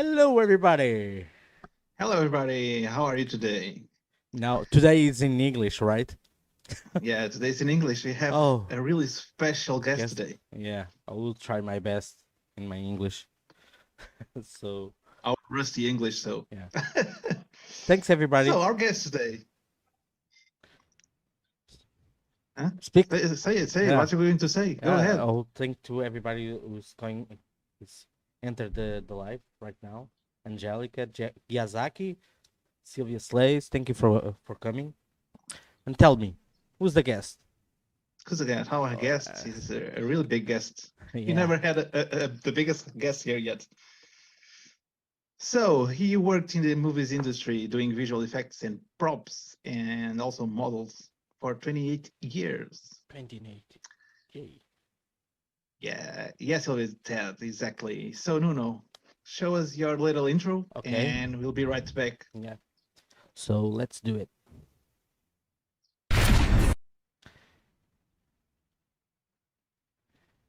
Hello, everybody. Hello, everybody. How are you today? Now, today is in English, right? Yeah, today's in English. We have Oh, a really special guest yes. today. Yeah, I will try my best in my English. So, Our rusty English, so. yeah. Thanks, everybody. So, our guest today. Huh? Speak. Say it. Yeah. What are you going to say? Go ahead. I'll thank to everybody who's entered the live right now. Angelica, Yazaki, Sylvia Slays. Thank you for coming. And tell me, who's the guest? Because again, our guest is a really big guest. Yeah. You never had the biggest guest here yet. So he worked in the movies industry doing visual effects and props and also models for 28 years. 28. Yay. Yeah, yes, always Ted, exactly. So Nuno, show us your little intro, Okay. and we'll be right back. Yeah. So let's do it.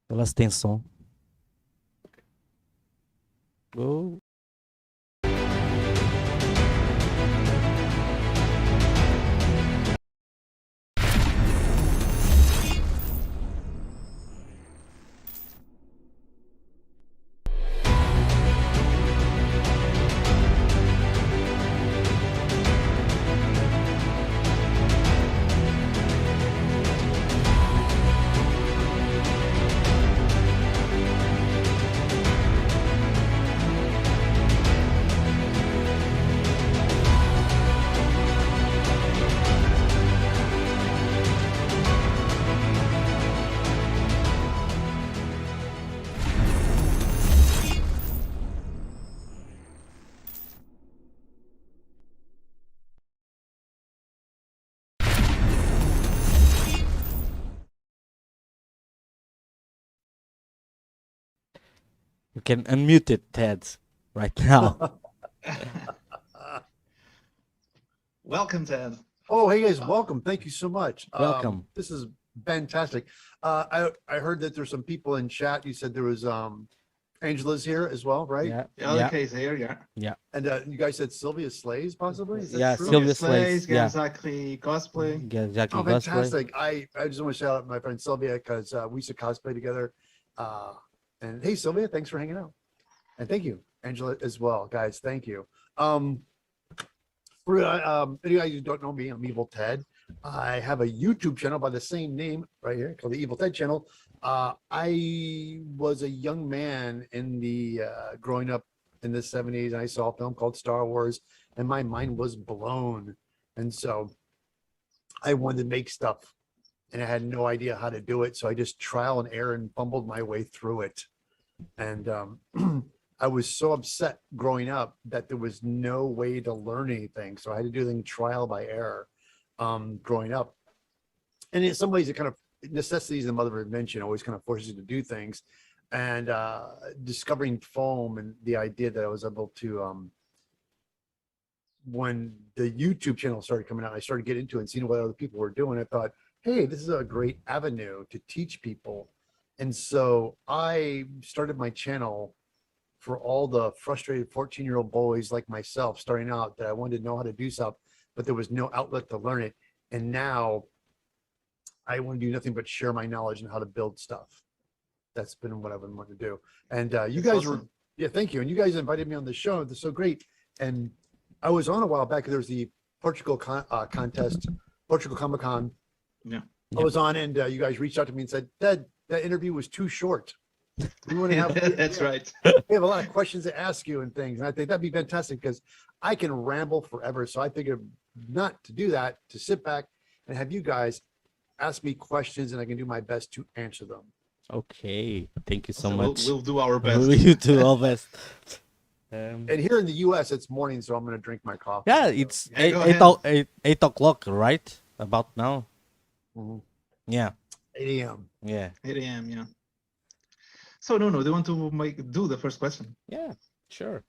Elas têm som. Oh. You can unmute it, Ted, right now. Welcome, Ted. Oh, hey guys, welcome. Thank you so much. Welcome. This is fantastic. I heard that there's some people in chat. You said there was Angela's here as well, right? Yeah. The other case here, yeah. And you guys said Sylvia Slays, possibly? Is that Yeah, true? Sylvia Slays, yeah. exactly. Cosplay. Yeah, exactly. Oh, Cosplay. fantastic. I just want to shout out my friend Sylvia because we used to cosplay together. And hey, Sylvia, thanks for hanging out. And thank you, Angela, as well, guys. Thank you. For any of you who don't know me, I'm Evil Ted. I have a YouTube channel by the same name right here called the Evil Ted channel. I was a young man in the growing up in the 70s, and I saw a film called Star Wars, and my mind was blown. And so I wanted to make stuff, and I had no idea how to do it. So I just trial and error and fumbled my way through it. And I was so upset growing up that there was no way to learn anything. So I had to do things trial by error growing up. And in some ways, it kind of necessity is the mother of invention, always kind of forces you to do things. And discovering foam and the idea that I was able to, when the YouTube channel started coming out, I started getting into it and seeing what other people were doing. I thought, hey, this is a great avenue to teach people. And so I started my channel for all the frustrated 14-year-old boys like myself starting out that I wanted to know how to do stuff, but there was no outlet to learn it. And now I want to do nothing but share my knowledge on how to build stuff. That's been what I've been wanting to do. And you guys awesome. were, yeah, thank you. And you guys invited me on the show. That's so great. And I was on a while back. There was the Portugal contest, Portugal Comic Con. Yeah. I was on, and you guys reached out to me and said, Ted, that interview was too short. We want to have That's right. we have a lot of questions to ask you and things. And I think that'd be fantastic because I can ramble forever. So I figured not to do that, to sit back and have you guys ask me questions, and I can do my best to answer them. Okay. Thank you so So much. we'll do our best. You do all best. And here in the US, it's morning, so I'm going to drink my coffee. Yeah, it's Yeah, go 8 o'clock, right? About now. Mhm. Yeah. 8 a.m. Yeah. 8 a.m., yeah. So, Nuno, do you want to do the first question? Yeah. Sure.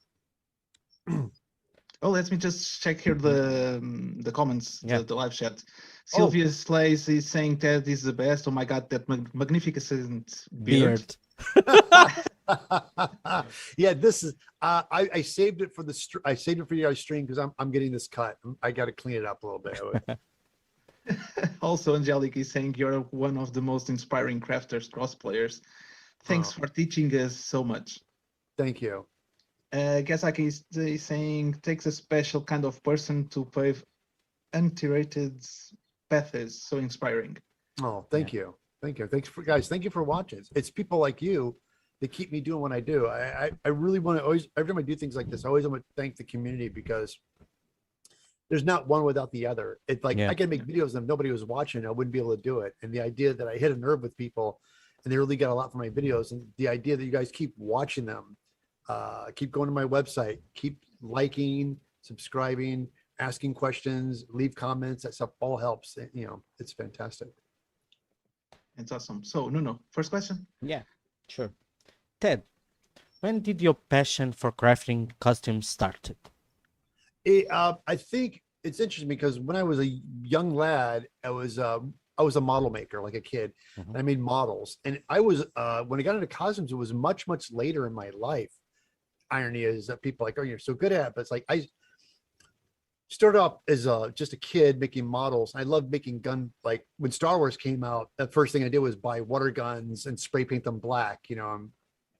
Oh, let me just check here the comments, Yeah. the live chat. Sylvia Slays is saying Ted is the best. Oh my God, that magnificent beard. Yeah, this is I saved it for I saved it for your guys' stream because I'm getting this cut. I got to clean it up a little bit. Also, Angelic is saying you're one of the most inspiring crafters, cosplayers. Thanks Oh. for teaching us so much. Thank you. Gasaki is saying takes a special kind of person to pave uncurated paths. So inspiring. Oh, thank you. Thank you. Thanks for guys. Thank you for watching. It's people like you that keep me doing what I do. I really want to always, every time I do things like this, I always want to thank the community because there's not one without the other. It's like I can make videos and if nobody was watching, I wouldn't be able to do it. And the idea that I hit a nerve with people and they really get a lot from my videos and the idea that you guys keep watching them, keep going to my website, keep liking, subscribing, asking questions, leave comments, that stuff all helps. You know, it's fantastic. It's awesome. So, Nuno, first question. Yeah, sure. Ted, when did your passion for crafting costumes started? I think it's interesting because when I was a young lad, I was a model maker, like a kid. Mhm. And I made models, and I was when I got into costumes, it was much later in my life. Irony is that people are like, oh, you're so good at it, but it's like I started off as just a kid making models. I loved making like when Star Wars came out, the first thing I did was buy water guns and spray paint them black, you know, and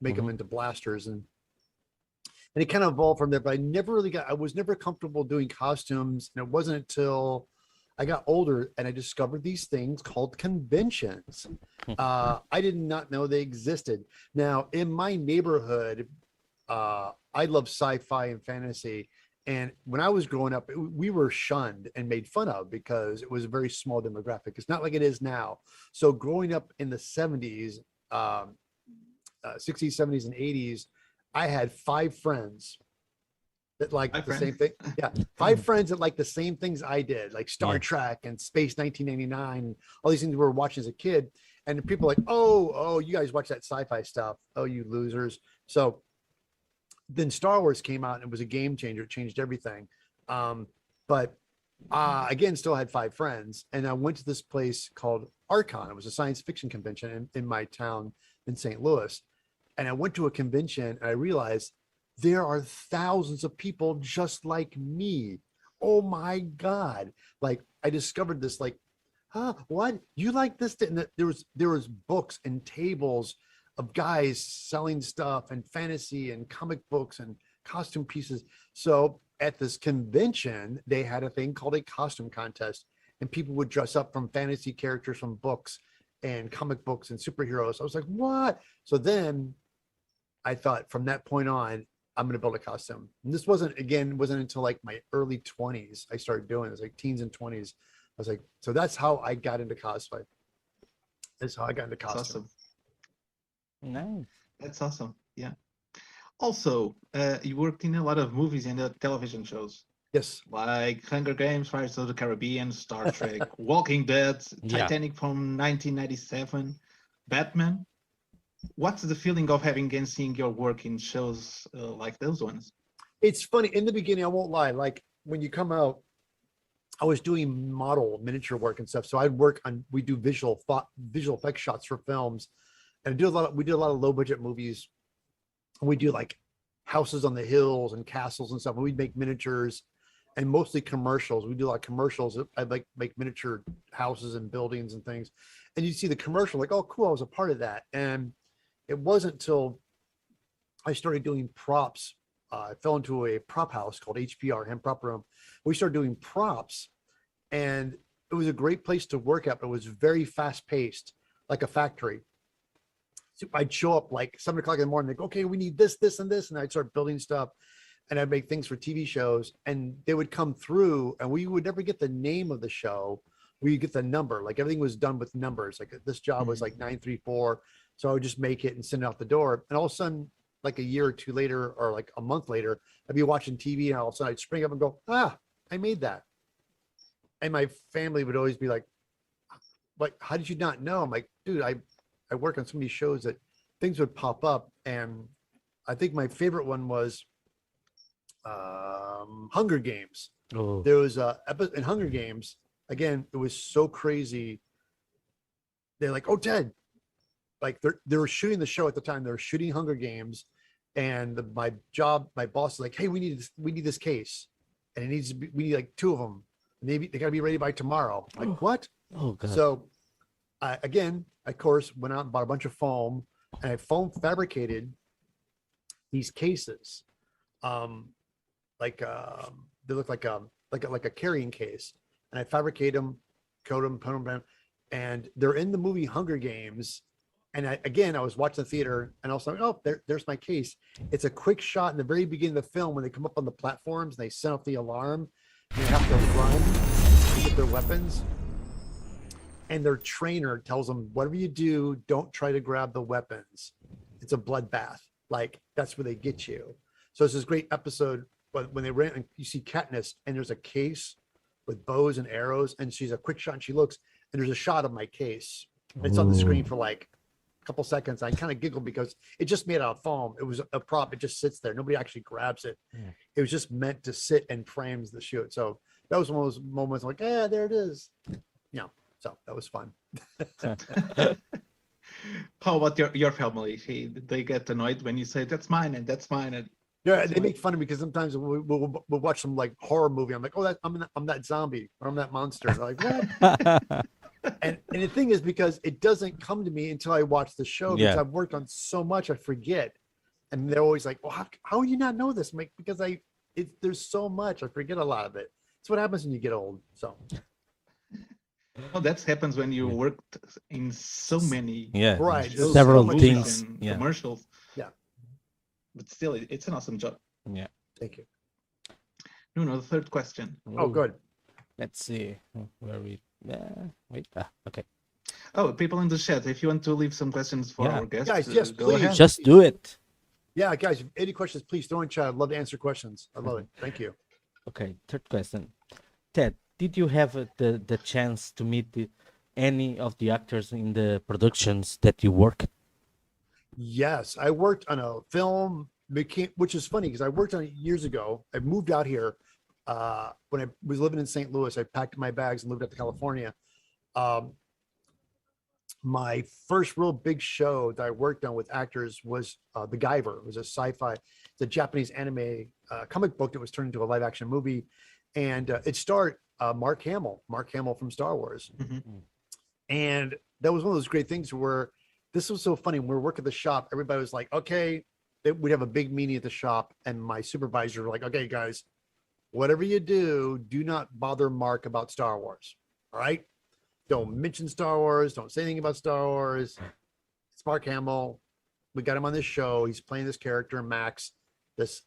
make them into blasters. And it kind of evolved from there, but I was never comfortable doing costumes. And it wasn't until I got older and I discovered these things called conventions. I did not know they existed. Now in my neighborhood, I love sci-fi and fantasy. And when I was growing up, we were shunned and made fun of because it was a very small demographic. It's not like it is now. So growing up in the 70s, 60s, 70s, and 80s, I had 5 friends that liked the same thing. Yeah, 5 friends that liked the same things I did, like Star Trek and Space 1999, all these things we were watching as a kid. And people were like, oh, you guys watch that sci-fi stuff. Oh, you losers. So then Star Wars came out and it was a game changer. It changed everything. But again, still had 5 friends. And I went to this place called Archon. It was a science fiction convention in my town in St. Louis. And I went to a convention and I realized there are thousands of people just like me. Oh my God. Like I discovered this, like, huh, what? You like this? And there was books and tables of guys selling stuff and fantasy and comic books and costume pieces. So at this convention, they had a thing called a costume contest and people would dress up from fantasy characters from books and comic books and superheroes. I was like, what? So then I thought from that point on, I'm going to build a costume. And this wasn't until like my early 20s. I started doing this, like teens and 20s. I was like, so that's how I got into cosplay. That's how I got into costume. Awesome. Nice. That's awesome. Yeah. Also, you worked in a lot of movies and television shows. Yes. Like Hunger Games, Pirates of the Caribbean, Star Trek, Walking Dead, Titanic from 1997, Batman. What's the feeling of having and seeing your work in shows like those ones? It's funny. In the beginning, I won't lie. Like when you come out, I was doing model miniature work and stuff. So we do visual effects shots for films. And we do a lot of low budget movies. We do like houses on the hills and castles and stuff. And we'd make miniatures and mostly commercials. We do a lot of commercials. I'd like make miniature houses and buildings and things. And you see the commercial, like, oh, cool, I was a part of that. And it wasn't until I started doing props. I fell into a prop house called HPR, Hem Prop Room. We started doing props and it was a great place to work at, but it was very fast paced, like a factory. So I'd show up like 7 o'clock in the morning, like, okay, we need this, this, and this. And I'd start building stuff and I'd make things for TV shows and they would come through and we would never get the name of the show. We get the number, like everything was done with numbers. Like this job was like 934. So I would just make it and send it out the door. And all of a sudden, like a year or two later, or like a month later, I'd be watching TV and all of a sudden I'd spring up and go, I made that. And my family would always be like, how did you not know? I'm like, dude, I work on so many shows that things would pop up. And I think my favorite one was Hunger Games. Oh. There was in Hunger Games, again, it was so crazy. They're like, oh, Ted, like they were shooting the show at the time. They were shooting Hunger Games, and my boss is like, hey, we need this case, and it needs to be, we need like 2 of them. Maybe they gotta be ready by tomorrow. Like what? Oh god. So I again, of course, went out and bought a bunch of foam, and I foam fabricated these cases. They look like a carrying case, and I fabricate them, coat them, put them down, and they're in the movie Hunger Games. And I was watching the theater, and also, oh, there's my case. It's a quick shot in the very beginning of the film when they come up on the platforms and they set off the alarm, and they have to run to get their weapons. And their trainer tells them, whatever you do, don't try to grab the weapons. It's a bloodbath. Like, that's where they get you. So it's this great episode, but when they ran, and you see Katniss, and there's a case with bows and arrows, and she's a quick shot, and she looks, and there's a shot of my case. It's on the screen for like a couple seconds. I kind of giggled because it just made out of foam. It was a prop. It just sits there. Nobody actually grabs it. Yeah. It was just meant to sit and frames the shoot. So that was one of those moments like, yeah, there it is. Yeah. So that was fun. How about your family? They get annoyed when you say that's mine and that's mine. And yeah, they make fun of me because sometimes we'll watch some like horror movie. I'm like, oh, I'm that zombie or I'm that monster. They're like, what? and the thing is, because it doesn't come to me until I watch the show, because I've worked on so much, I forget. And they're always like, well, how do you not know this? I'm like, because there's so much, I forget a lot of it. It's what happens when you get old. So. Well, that happens when you worked in so many several things, commercials. Yeah, but still, it's an awesome job. Yeah, thank you. No, the third question. Oh, good. Let's see where we. Okay. Oh, people in the chat, if you want to leave some questions for our guests, guys, yes, go please. ahead. Just do it. Yeah, guys, any questions, please throw in chat. I'd love to answer questions. I love it. Thank you. Okay, third question. Ted, did you have the chance to meet any of the actors in the productions that you work? Yes, I worked on a film, which is funny because I worked on it years ago. I moved out here when I was living in St. Louis. I packed my bags and moved up to California. My first real big show that I worked on with actors was The Guyver. It was a sci-fi, it's a Japanese anime comic book that was turned into a live action movie. And it starred Mark Hamill from Star Wars. Mm-hmm. And that was one of those great things where this was so funny. When we were working at the shop, everybody was like, okay, we'd have a big meeting at the shop. And my supervisor were like, okay, guys, whatever you do not bother Mark about Star Wars. All right. Don't mention Star Wars. Don't say anything about Star Wars. It's Mark Hamill. We got him on this show. He's playing this character, Max, this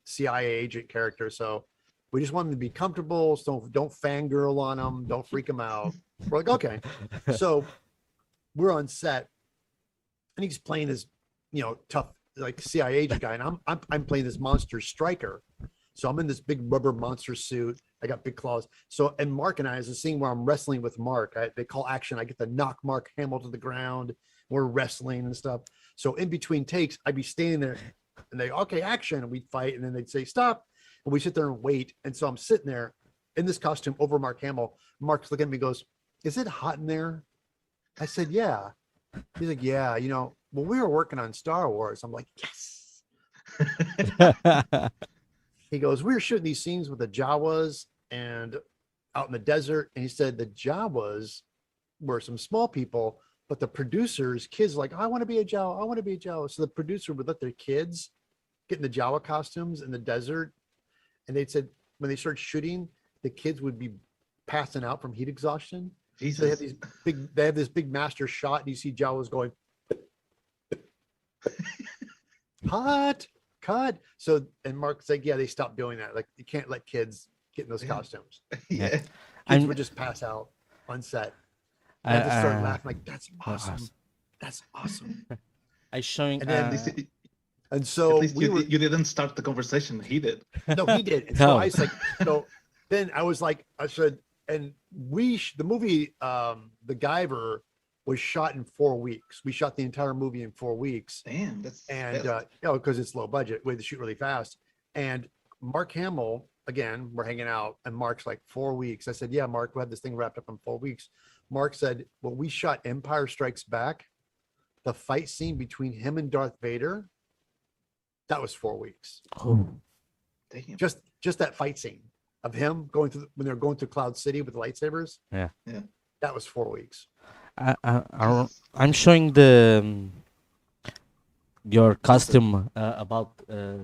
CIA agent character. So we just want him to be comfortable. So don't fangirl on him. Don't freak him out. We're like, okay. So we're on set, and he's playing this, tough like CIA agent guy, and I'm playing this monster striker. So I'm in this big rubber monster suit. I got big claws. So, and Mark and I, is a scene where I'm wrestling with Mark. They call action. I get to knock Mark Hamill to the ground. We're wrestling and stuff. So in between takes, I'd be standing there, and they, okay, action, and we'd fight, and then they'd say stop, and we sit there and wait. And so I'm sitting there in this costume over Mark Hamill. Mark's looking at me, goes, "Is it hot in there?" I said, "Yeah." He's like, "Yeah, well, we were working on Star Wars." I'm like, "Yes." He goes, "We were shooting these scenes with the Jawas and out in the desert." And he said the Jawas were some small people, but the producers, kids like, "I want to be a Jawa. I want to be a Jawa." So the producer would let their kids get in the Jawa costumes in the desert. And they said when they started shooting, the kids would be passing out from heat exhaustion. Jesus. So they have this big master shot, and you see Jawas going, hot. Cut. So, and Mark's like, yeah, they stopped doing that. Like, you can't let kids get in those costumes. Yeah. Kids would just pass out on set. I just started laughing, like, that's awesome. That's awesome. I showing. And then and so you didn't start the conversation. He did. No, he did. And so I was like, then I was like, I said, and the movie, The Guyver, was shot in 4 weeks. We shot the entire movie in 4 weeks. Damn, because it's low budget, we had to shoot really fast. And Mark Hamill, again, we're hanging out, and Mark's like, 4 weeks. I said, yeah, Mark, we had this thing wrapped up in 4 weeks. Mark said, well, we shot Empire Strikes Back the fight scene between him and Darth Vader, that was 4 weeks. Oh, Damn. Just that fight scene of him going through when they're going through Cloud City with the lightsabers. Yeah. That was 4 weeks. I'm showing your costume about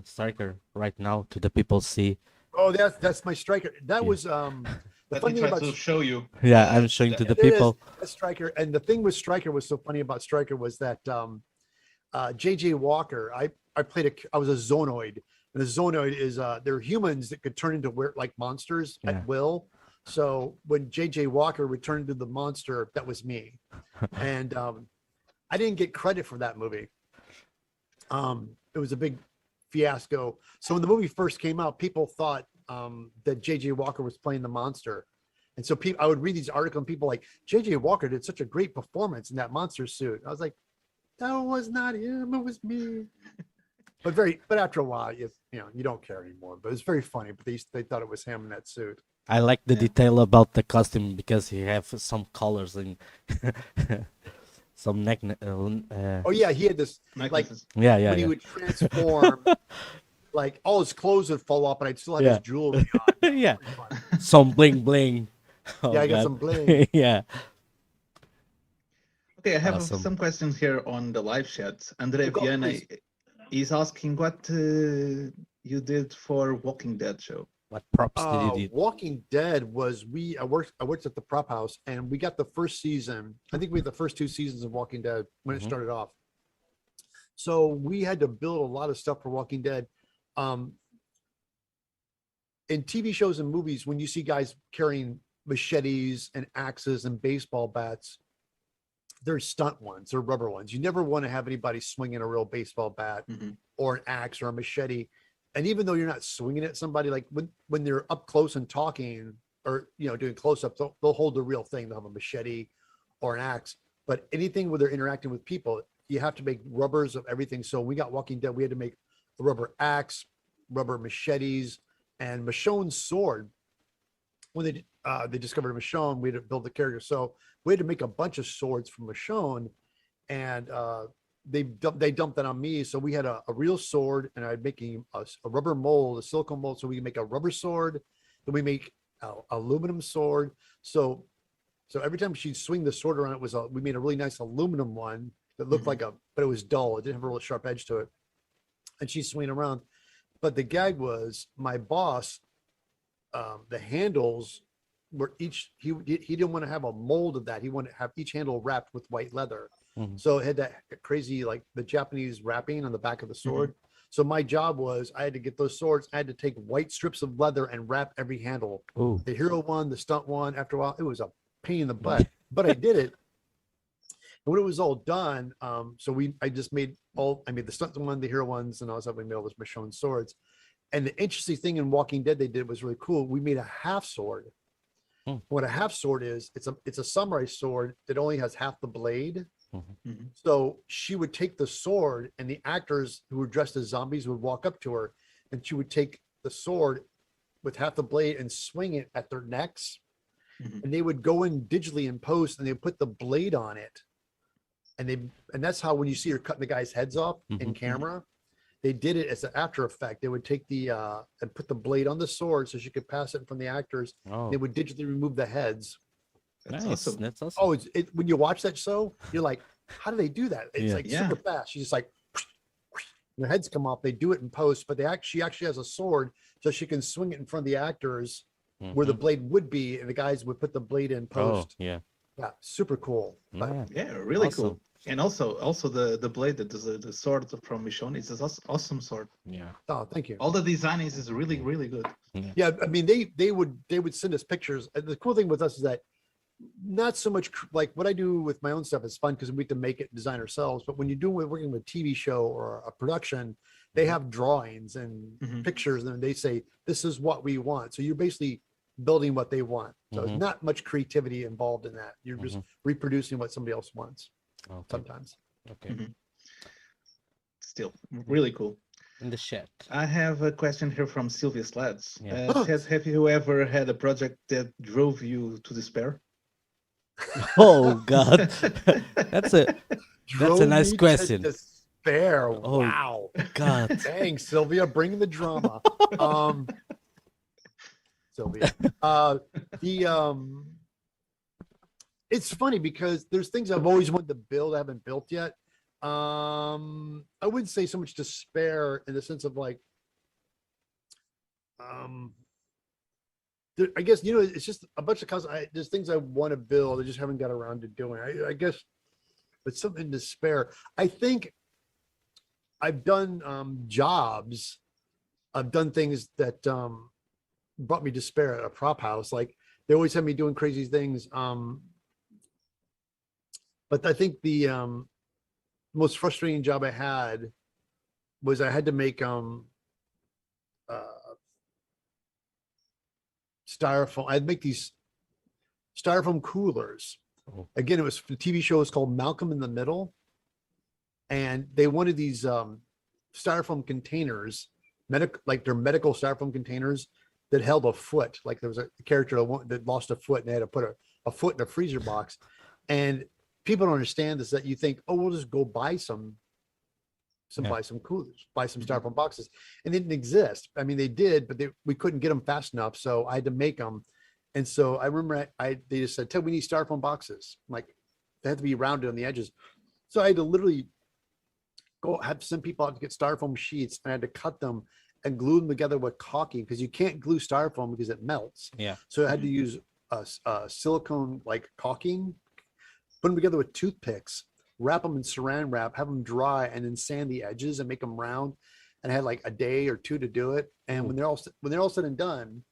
Striker right now to the people see. Oh, that's my Striker. That Yeah. was the Let funny me thing try about to show you. Yeah, I'm showing to the There it is. people. That's Striker. And the thing with Striker was so funny about Striker was that JJ Walker, I was a Zonoid. And a Zonoid is they're humans that could turn into like monsters Yeah. at will. So when JJ Walker returned to the monster, that was me. And I didn't get credit for that movie. It was a big fiasco. So when the movie first came out, people thought that JJ Walker was playing the monster. And so I would read these articles and people like, JJ Walker did such a great performance in that monster suit. I was like, that was not him, it was me. But after a while, you don't care anymore. But it's very funny. But they thought it was him in that suit. I like the detail about the costume because he have some colors and some neck. Oh yeah, he had this like Necklaces. Yeah, when he would transform, like all his clothes would fall off, and I'd still have Yeah. his jewelry on. yeah, Pretty fun. some bling bling. Oh, Yeah, I got God. some bling. Yeah. Okay, I have Awesome. some questions here on the live chat. Andre Go, Viana please. is asking what you did for Walking Dead show. What props did you do? Walking Dead was I worked at the prop house, and we got the first season. I think we had the first 2 seasons of Walking Dead when it Mhm. started off. So we had to build a lot of stuff for Walking Dead. In TV shows and movies, when you see guys carrying machetes and axes and baseball bats, they're stunt ones, they're rubber ones. You never want to have anybody swinging a real baseball bat Mhm. or an axe or a machete. And even though you're not swinging at somebody, like when they're up close and talking or doing close-ups, they'll hold the real thing. They'll have a machete or an axe. But anything where they're interacting with people, you have to make rubbers of everything. So we got Walking Dead, we had to make a rubber axe, rubber machetes, and Michonne's sword. When they discovered Michonne, we had to build the character. So we had to make a bunch of swords from Michonne, and they dumped that on me. So we had a real sword, and I'm making a rubber mold, a silicone mold, so we can make a rubber sword. Then we make a aluminum sword. So every time she'd swing the sword around, we made a really nice aluminum one that looked like but it was dull. It didn't have a real sharp edge to it. And she's swinging around. But the gag was my boss, the handles were he didn't want to have a mold of that. He wanted to have each handle wrapped with white leather. Mhm. So it had that crazy, like the Japanese wrapping on the back of the sword. So my job was I had to get those swords. I had to take white strips of leather and wrap every handle. Ooh. The hero one, the stunt one. After a while, it was a pain in the butt, but I did it. And when it was all done, I made the stunt one, the hero ones, and also we made all those Michonne swords. And the interesting thing in Walking Dead they did was really cool. We made a half sword. What a half sword is, it's a samurai sword that only has half the blade. So she would take the sword, and the actors who were dressed as zombies would walk up to her, and she would take the sword with half the blade and swing it at their necks. And they would go in digitally in post, and they would put the blade on it. And that's how when you see her cutting the guy's heads off in camera, they did it as an after effect. They would take and put the blade on the sword so she could pass it from the actors. Oh, They would digitally remove the heads. That's nice. awesome. That's awesome. Oh, when you watch that show, you're like, how do they do that? It's Yeah. like Yeah. super fast. She's just like, their heads come off. They do it in post, but she actually has a sword so she can swing it in front of the actors where the blade would be, and the guys would put the blade in Oh, post. yeah. Yeah, super cool. But Yeah. Yeah, really Awesome. cool. And also the blade that the sword from Michonne is an awesome sword. Yeah. oh, thank you. All the design is really good. Yeah, I mean they would send us pictures. And the cool thing with us is that not so much like what I do with my own stuff is fun because we have to make it, design ourselves. But when you're working with a TV show or a production, they have drawings and pictures, and they say this is what we want. So you're basically building what they want. So it's not much creativity involved in that. You're just reproducing what somebody else wants Okay. sometimes. Okay. Still really cool. In the chat. I have a question here from Sylvia Slads. Yeah. Have you ever had a project that drove you to despair? Oh God. That's a That's a nice me to question. despair. Oh, Wow. God. Thanks, Sylvia. Bring the drama. Sylvia. The It's funny because there's things I've always wanted to build, I haven't built yet. I wouldn't say so much despair in the sense of like, I guess, it's just a bunch of there's things I want to build. I just haven't got around to doing. I guess it's something despair. I think I've done jobs. I've done things that brought me despair at a prop house. Like they always have me doing crazy things. But I think the most frustrating job I had was I had to make styrofoam. I'd make these styrofoam coolers. Oh. Again, it was the TV show was called Malcolm in the Middle, and they wanted these styrofoam containers, like they're medical styrofoam containers that held a foot. Like there was a character that lost a foot and they had to put a foot in a freezer box. And people don't understand this, that you think, oh, we'll just go buy buy some coolers, buy some styrofoam boxes. And they didn't exist. I mean, they did, but we couldn't get them fast enough. So I had to make them. And so I remember they just said, Ted, we need styrofoam boxes. Like they had to be rounded on the edges. So I had to literally have some people out to get styrofoam sheets, and I had to cut them and glue them together with caulking, because you can't glue styrofoam because it melts. Yeah. So I had to use silicone like caulking, put them together with toothpicks, wrap them in saran wrap, have them dry, and then sand the edges and make them round. And I had like a day or two to do it. And when they're all said and done,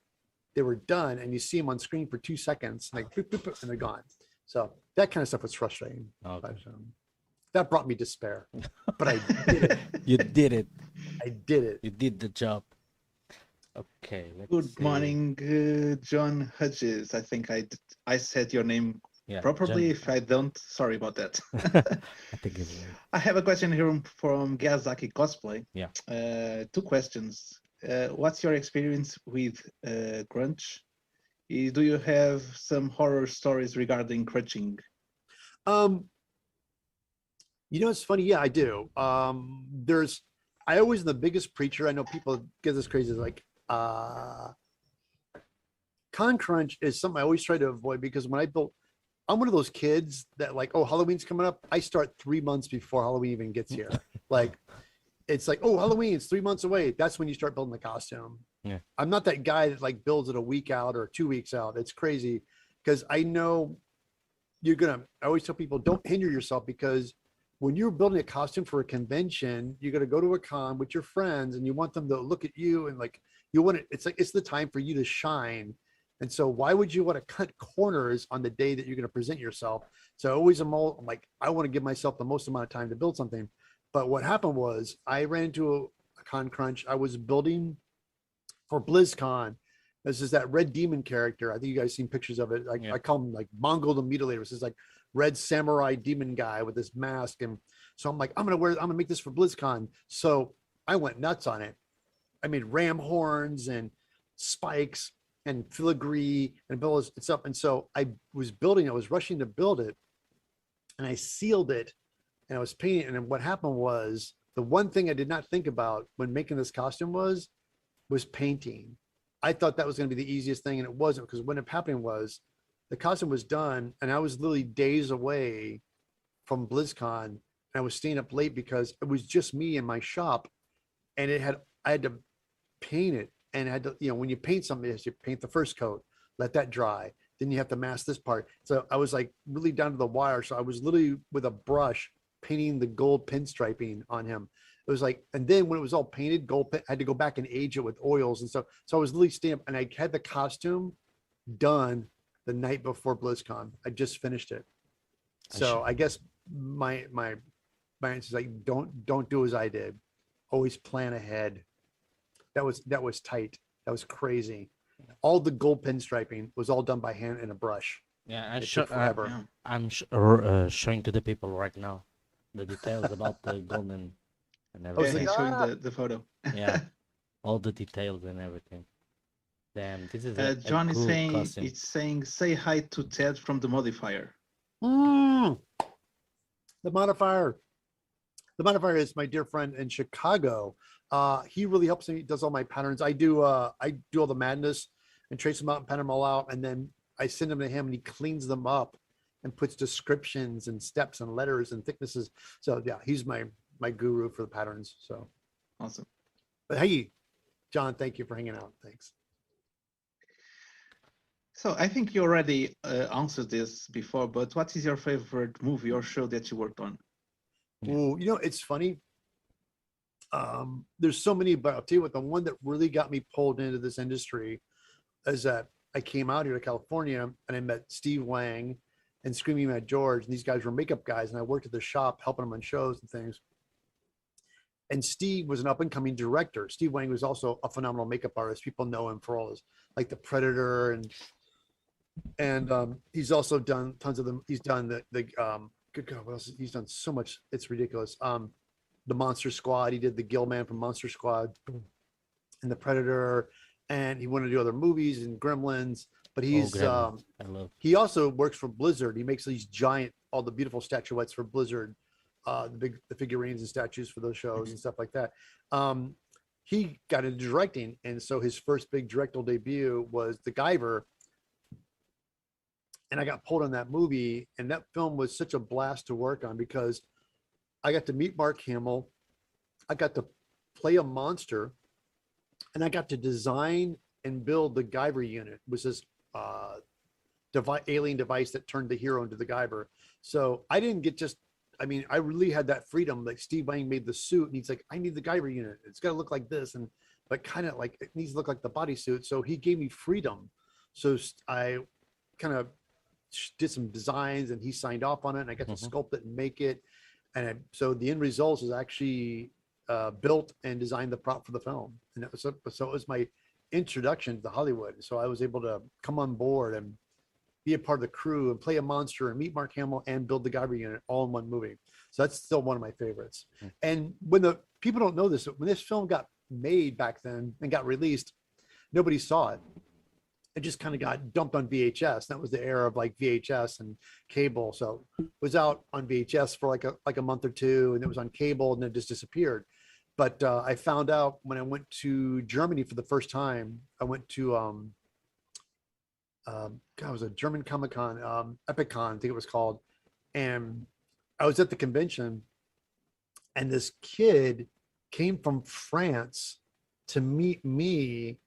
they were done, and you see them on screen for 2 seconds, like boop, boop, boop, and they're gone. So that kind of stuff was frustrating. Okay. But, that brought me despair, but I did it. You did it. I did it. You did the job. Okay. Good morning, John Hudges. I think I said your name properly. John. If I don't, sorry about that. I think it's I have a question here from Gazaki Cosplay. Yeah. 2 questions. What's your experience with crunch? Do you have some horror stories regarding crunching? It's funny. Yeah, I do. I always am the biggest preacher. I know people get this crazy. Like, con crunch is something I always try to avoid, because when I'm one of those kids that like, oh, Halloween's coming up. I start 3 months before Halloween even gets here. Like, it's like, oh, Halloween, it's 3 months away. That's when you start building the costume. Yeah. I'm not that guy that like builds it a week out or 2 weeks out. It's crazy, because I know I always tell people, don't hinder yourself, because when you're building a costume for a convention, you're going to go to a con with your friends and you want them to look at you and like, it's the time for you to shine. And so why would you want to cut corners on the day that you're going to present yourself? So I'm like, I want to give myself the most amount of time to build something. But what happened was I ran into a con crunch. I was building for BlizzCon. This is that red demon character. I think you guys seen pictures of it. I call him like Mongol the Mutilator. This is like red samurai demon guy with this mask. And so I'm like, I'm going to make this for BlizzCon. So I went nuts on it. I made ram horns and spikes and filigree and build it up. And so I was rushing to build it, and I sealed it, and I was painting. And what happened was, the one thing I did not think about when making this costume was painting. I thought that was going to be the easiest thing, and it wasn't, because what ended up happening was the costume was done, and I was literally days away from BlizzCon, and I was staying up late because it was just me in my shop, and I had to paint it, and I had to, when you paint something, you paint the first coat, let that dry, then you have to mask this part. So I was like really down to the wire. So I was literally with a brush painting the gold pinstriping on him. It was like, and then when it was all painted I had to go back and age it with oils and stuff. So I was literally staying up, and I had the costume done the night before BlizzCon. I just finished it. So I guess my answer is like, don't do as I did. Always plan ahead. That was tight. That was crazy. All the gold pinstriping was all done by hand in a brush. Yeah, I'm showing to the people right now the details about the golden and everything. He's showing the photo. Yeah, all the details and everything. Damn, this is John a is cool saying costume. it's saying say hi to Ted from the modifier. The modifier. The modifier is my dear friend in Chicago. He really helps me. Does all my patterns. I do all the madness and trace them out and pattern them all out, and then I send them to him, and he cleans them up and puts descriptions and steps and letters and thicknesses. So yeah, he's my guru for the patterns. So Awesome. but hey, John, thank you for hanging out. Thanks. So I think you already answered this before, but what is your favorite movie or show that you worked on? Ooh, it's funny. There's so many, but I'll tell you what, the one that really got me pulled into this industry is that I came out here to California and I met Steve Wang and Screaming Mad George, and these guys were makeup guys, and I worked at the shop helping them on shows and things. And Steve was an up and coming director. Steve Wang was also a phenomenal makeup artist. People know him for all his, like, The Predator, and he's also done tons of them. He's done the good God, what else? He's done so much. It's ridiculous. The Monster Squad. He did the Gill Man from Monster Squad and The Predator, and he wanted to do other movies and Gremlins. But he's he also works for Blizzard. He makes these giant, all the beautiful statuettes for Blizzard, the figurines and statues for those shows and stuff like that. He got into directing, and so his first big directorial debut was The Guyver. And I got pulled on that movie, and that film was such a blast to work on because I got to meet Mark Hamill, I got to play a monster, and I got to design and build the Guyver unit. It was this alien device that turned the hero into the Guyver. So I didn't get I really had that freedom. Like, Steve Wang made the suit, and he's like, I need the Guyver unit. It's got to look like this, but kind of like it needs to look like the bodysuit. So he gave me freedom. So I kind of did some designs, and he signed off on it, and I got to sculpt it and make it. And so the end result is actually built and designed the prop for the film. And so it was my introduction to Hollywood. So I was able to come on board and be a part of the crew and play a monster and meet Mark Hamill and build the Guyver unit all in one movie. So that's still one of my favorites. And when the people don't know this, when this film got made back then and got released, nobody saw it. It just kind of got dumped on VHS. That was the era of like VHS and cable. So it was out on VHS for like a month or two, and it was on cable, and then it just disappeared. But I found out when I went to Germany for the first time. I went to it was a German Comic-Con, Epicon, I think it was called. And I was at the convention, and this kid came from France to meet me.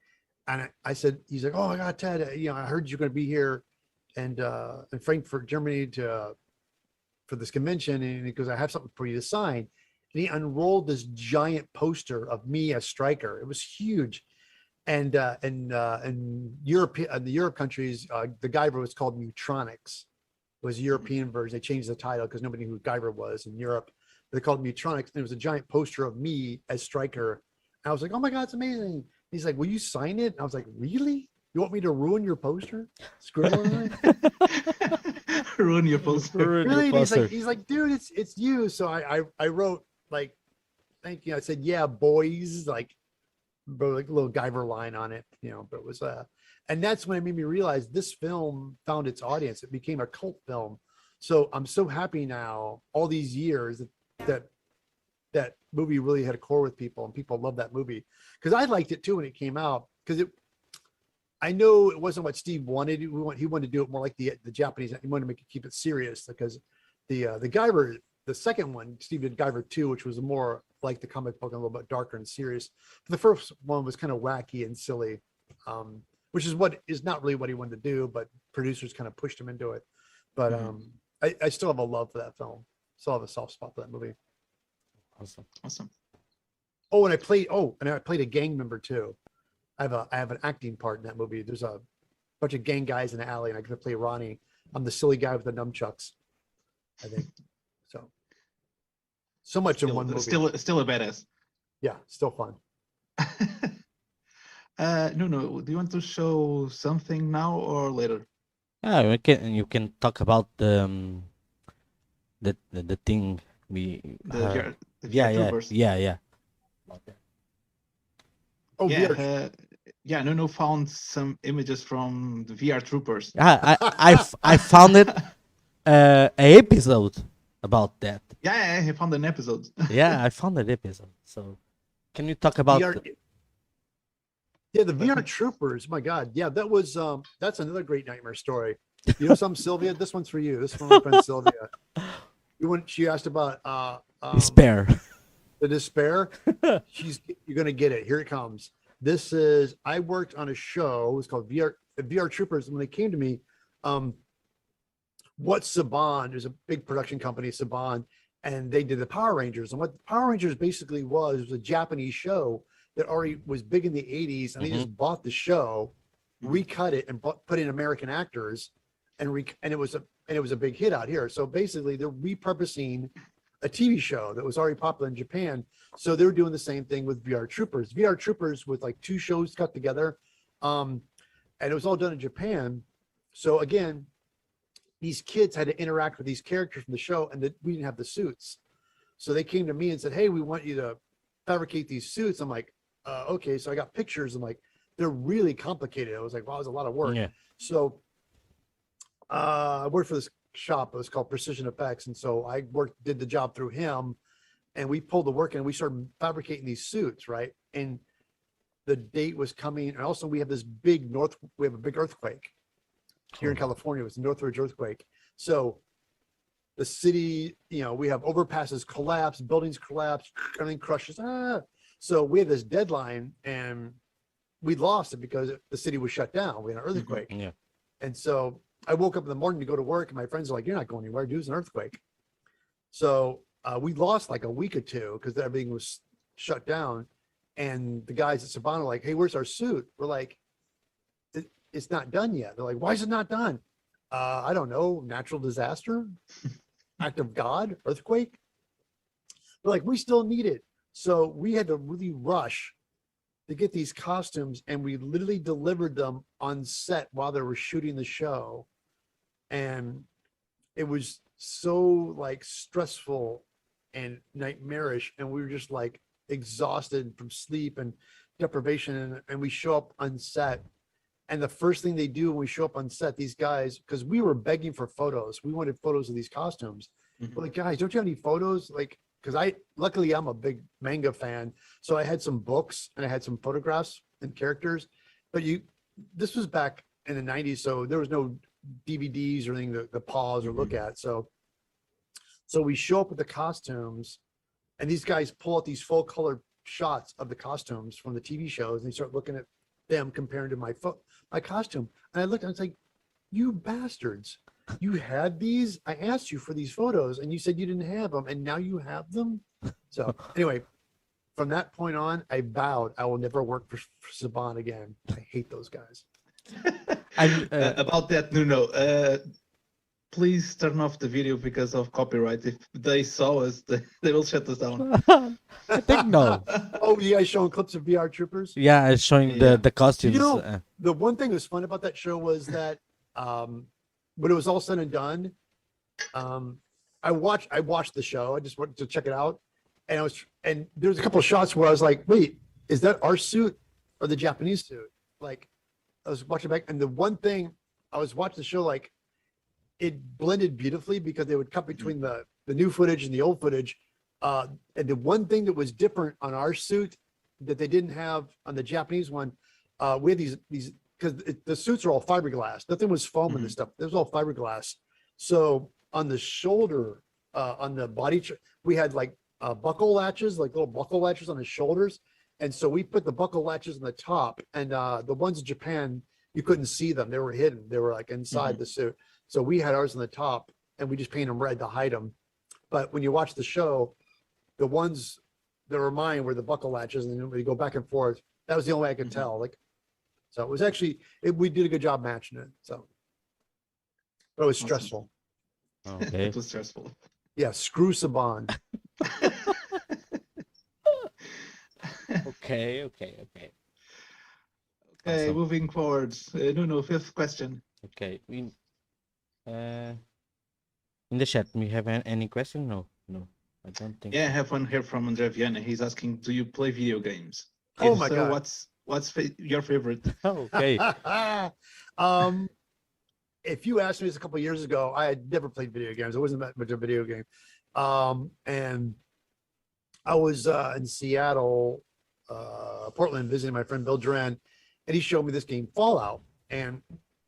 And I said, he's like, oh my God, Ted, I heard you're going to be here and in Frankfurt, Germany for this convention. And he goes, I have something for you to sign. And he unrolled this giant poster of me as Stryker. It was huge. And in Europe, the Europe countries, the Guyver was called Mutronics. It was a European version. They changed the title because nobody knew who Guyver was in Europe. They called it Mutronics. And it was a giant poster of me as Stryker. And I was like, oh my God, it's amazing. He's like, will you sign it? And I was like, really? You want me to ruin your poster? Scribble on it? Ruin your poster. Really? He's like, dude, it's you. So I wrote, like, thank you. I said, yeah, boys, like, wrote a little Guyver line on it, but it was and that's when it made me realize this film found its audience. It became a cult film. So I'm so happy now, all these years, that movie really had a core with people, and people love that movie because I liked it too when it came out, because I know it wasn't what Steve wanted. He wanted to do it more like the Japanese. He wanted to keep it serious, because the Guyver, the second one, Steve did Guyver 2, which was more like the comic book, a little bit darker and serious. But the first one was kind of wacky and silly, which is not really what he wanted to do, but producers kind of pushed him into it. But I still have a love for that film. Still have a soft spot for that movie. Awesome. Oh, and I played a gang member too. I have an acting part in that movie. There's a bunch of gang guys in the alley, and I get to play Ronnie. I'm the silly guy with the nunchucks, I think. So much in one movie. Still a badass. Yeah, still fun. No. Do you want to show something now or later? Yeah, you can talk about the thing we yeah. Okay. Oh yeah, Nuno found some images from the VR Troopers. I found it a episode about that. Yeah, I found an episode. Yeah, I found that episode. So, can you talk about? Yeah, the VR Troopers. My God, yeah, that was that's another great nightmare story. You know something, Sylvia? This one's for you. This is from my friend Sylvia. She asked about Despair. the despair. You're gonna get it. Here it comes. This is I worked on a show. It was called VR Troopers. And when they came to me, what Saban? There's a big production company, Saban, and they did the Power Rangers. And what the Power Rangers basically was a Japanese show that already was big in the 80s, and they just bought the show, recut it, and put in American actors, and it was a big hit out here. So basically, they're repurposing a TV show that was already popular in Japan. So they're doing the same thing with VR Troopers. VR Troopers with like 2 shows cut together, and it was all done in Japan. So again, these kids had to interact with these characters from the show, and we didn't have the suits. So they came to me and said, "Hey, we want you to fabricate these suits." I'm like, okay. So I got pictures. I'm like, they're really complicated. I was like, wow, it was a lot of work. Yeah. So I worked for this shop. It was called Precision Effects. And so I did the job through him, and we pulled the work and we started fabricating these suits. Right. And the date was coming. And also we have a big earthquake here in California. It was the Northridge earthquake. So the city, we have overpasses collapse, buildings collapse, everything crushes. So we had this deadline, and we lost it because the city was shut down. We had an earthquake. Yeah. And so I woke up in the morning to go to work, and my friends are like, "You're not going anywhere, dude. It's an earthquake." So we lost like a week or two because everything was shut down. And the guys at Saban are like, "Hey, where's our suit?" We're like, "It's not done yet." They're like, "Why is it not done?" I don't know, natural disaster, act of God, earthquake. They're like, "We still need it." So we had to really rush to get these costumes, and we literally delivered them on set while they were shooting the show. And it was so like stressful and nightmarish, and we were just like exhausted from sleep and deprivation. And we show up on set, and the first thing they do when we show up on set, these guys, because we were begging for photos, we wanted photos of these costumes. We're like, "Guys, don't you have any photos?" Like, because luckily I'm a big manga fan, so I had some books and I had some photographs and characters. But this was back in the 90s, so there was no DVDs or anything to pause or look at. So we show up with the costumes, and these guys pull out these full color shots of the costumes from the TV shows, and they start looking at them comparing to my costume. And I looked and I was like, "You bastards. You had these? I asked you for these photos and you said you didn't have them, and now you have them." So anyway, from that point on, I vowed I will never work for Saban again. I hate those guys. About that, Nuno, please turn off the video because of copyright. If they saw us, they will shut us down. I think no. Oh, you guys showing clips of VR Troopers? Yeah, it's showing the costumes. The one thing that was fun about that show was that when it was all said and done, I watched the show. I just wanted to check it out, and there was a couple of shots where I was like, "Wait, is that our suit or the Japanese suit?" Like, I was watching back, and the one thing I was watching the show, like, it blended beautifully because they would cut between the new footage and the old footage. And the one thing that was different on our suit that they didn't have on the Japanese one, we had these because the suits are all fiberglass. Nothing was foam in this stuff. It was all fiberglass. So on the shoulder, on the body, we had like buckle latches, like little buckle latches on the shoulders. And so we put the buckle latches on the top, and the ones in Japan, you couldn't see them. They were hidden. They were like inside the suit. So we had ours on the top, and we just painted them red to hide them. But when you watch the show, the ones that were mine were the buckle latches, and then we go back and forth. That was the only way I could tell. Like, so it was actually, we did a good job matching it. So, but it was stressful. Okay. It was stressful. Yeah, screw Saban. Okay. Okay, Awesome. moving forward. Nuno, 5th question. Okay. In the chat, we have any question? No, I don't think. Yeah, I have one here from Andre Viana. He's asking, "Do you play video games? Oh If my so, God. What's your favorite?" Okay. if you asked me this a couple of years ago, I had never played video games. I wasn't that much of a video game. And I was in Seattle, Portland, visiting my friend Bill Duran, and he showed me this game, Fallout. And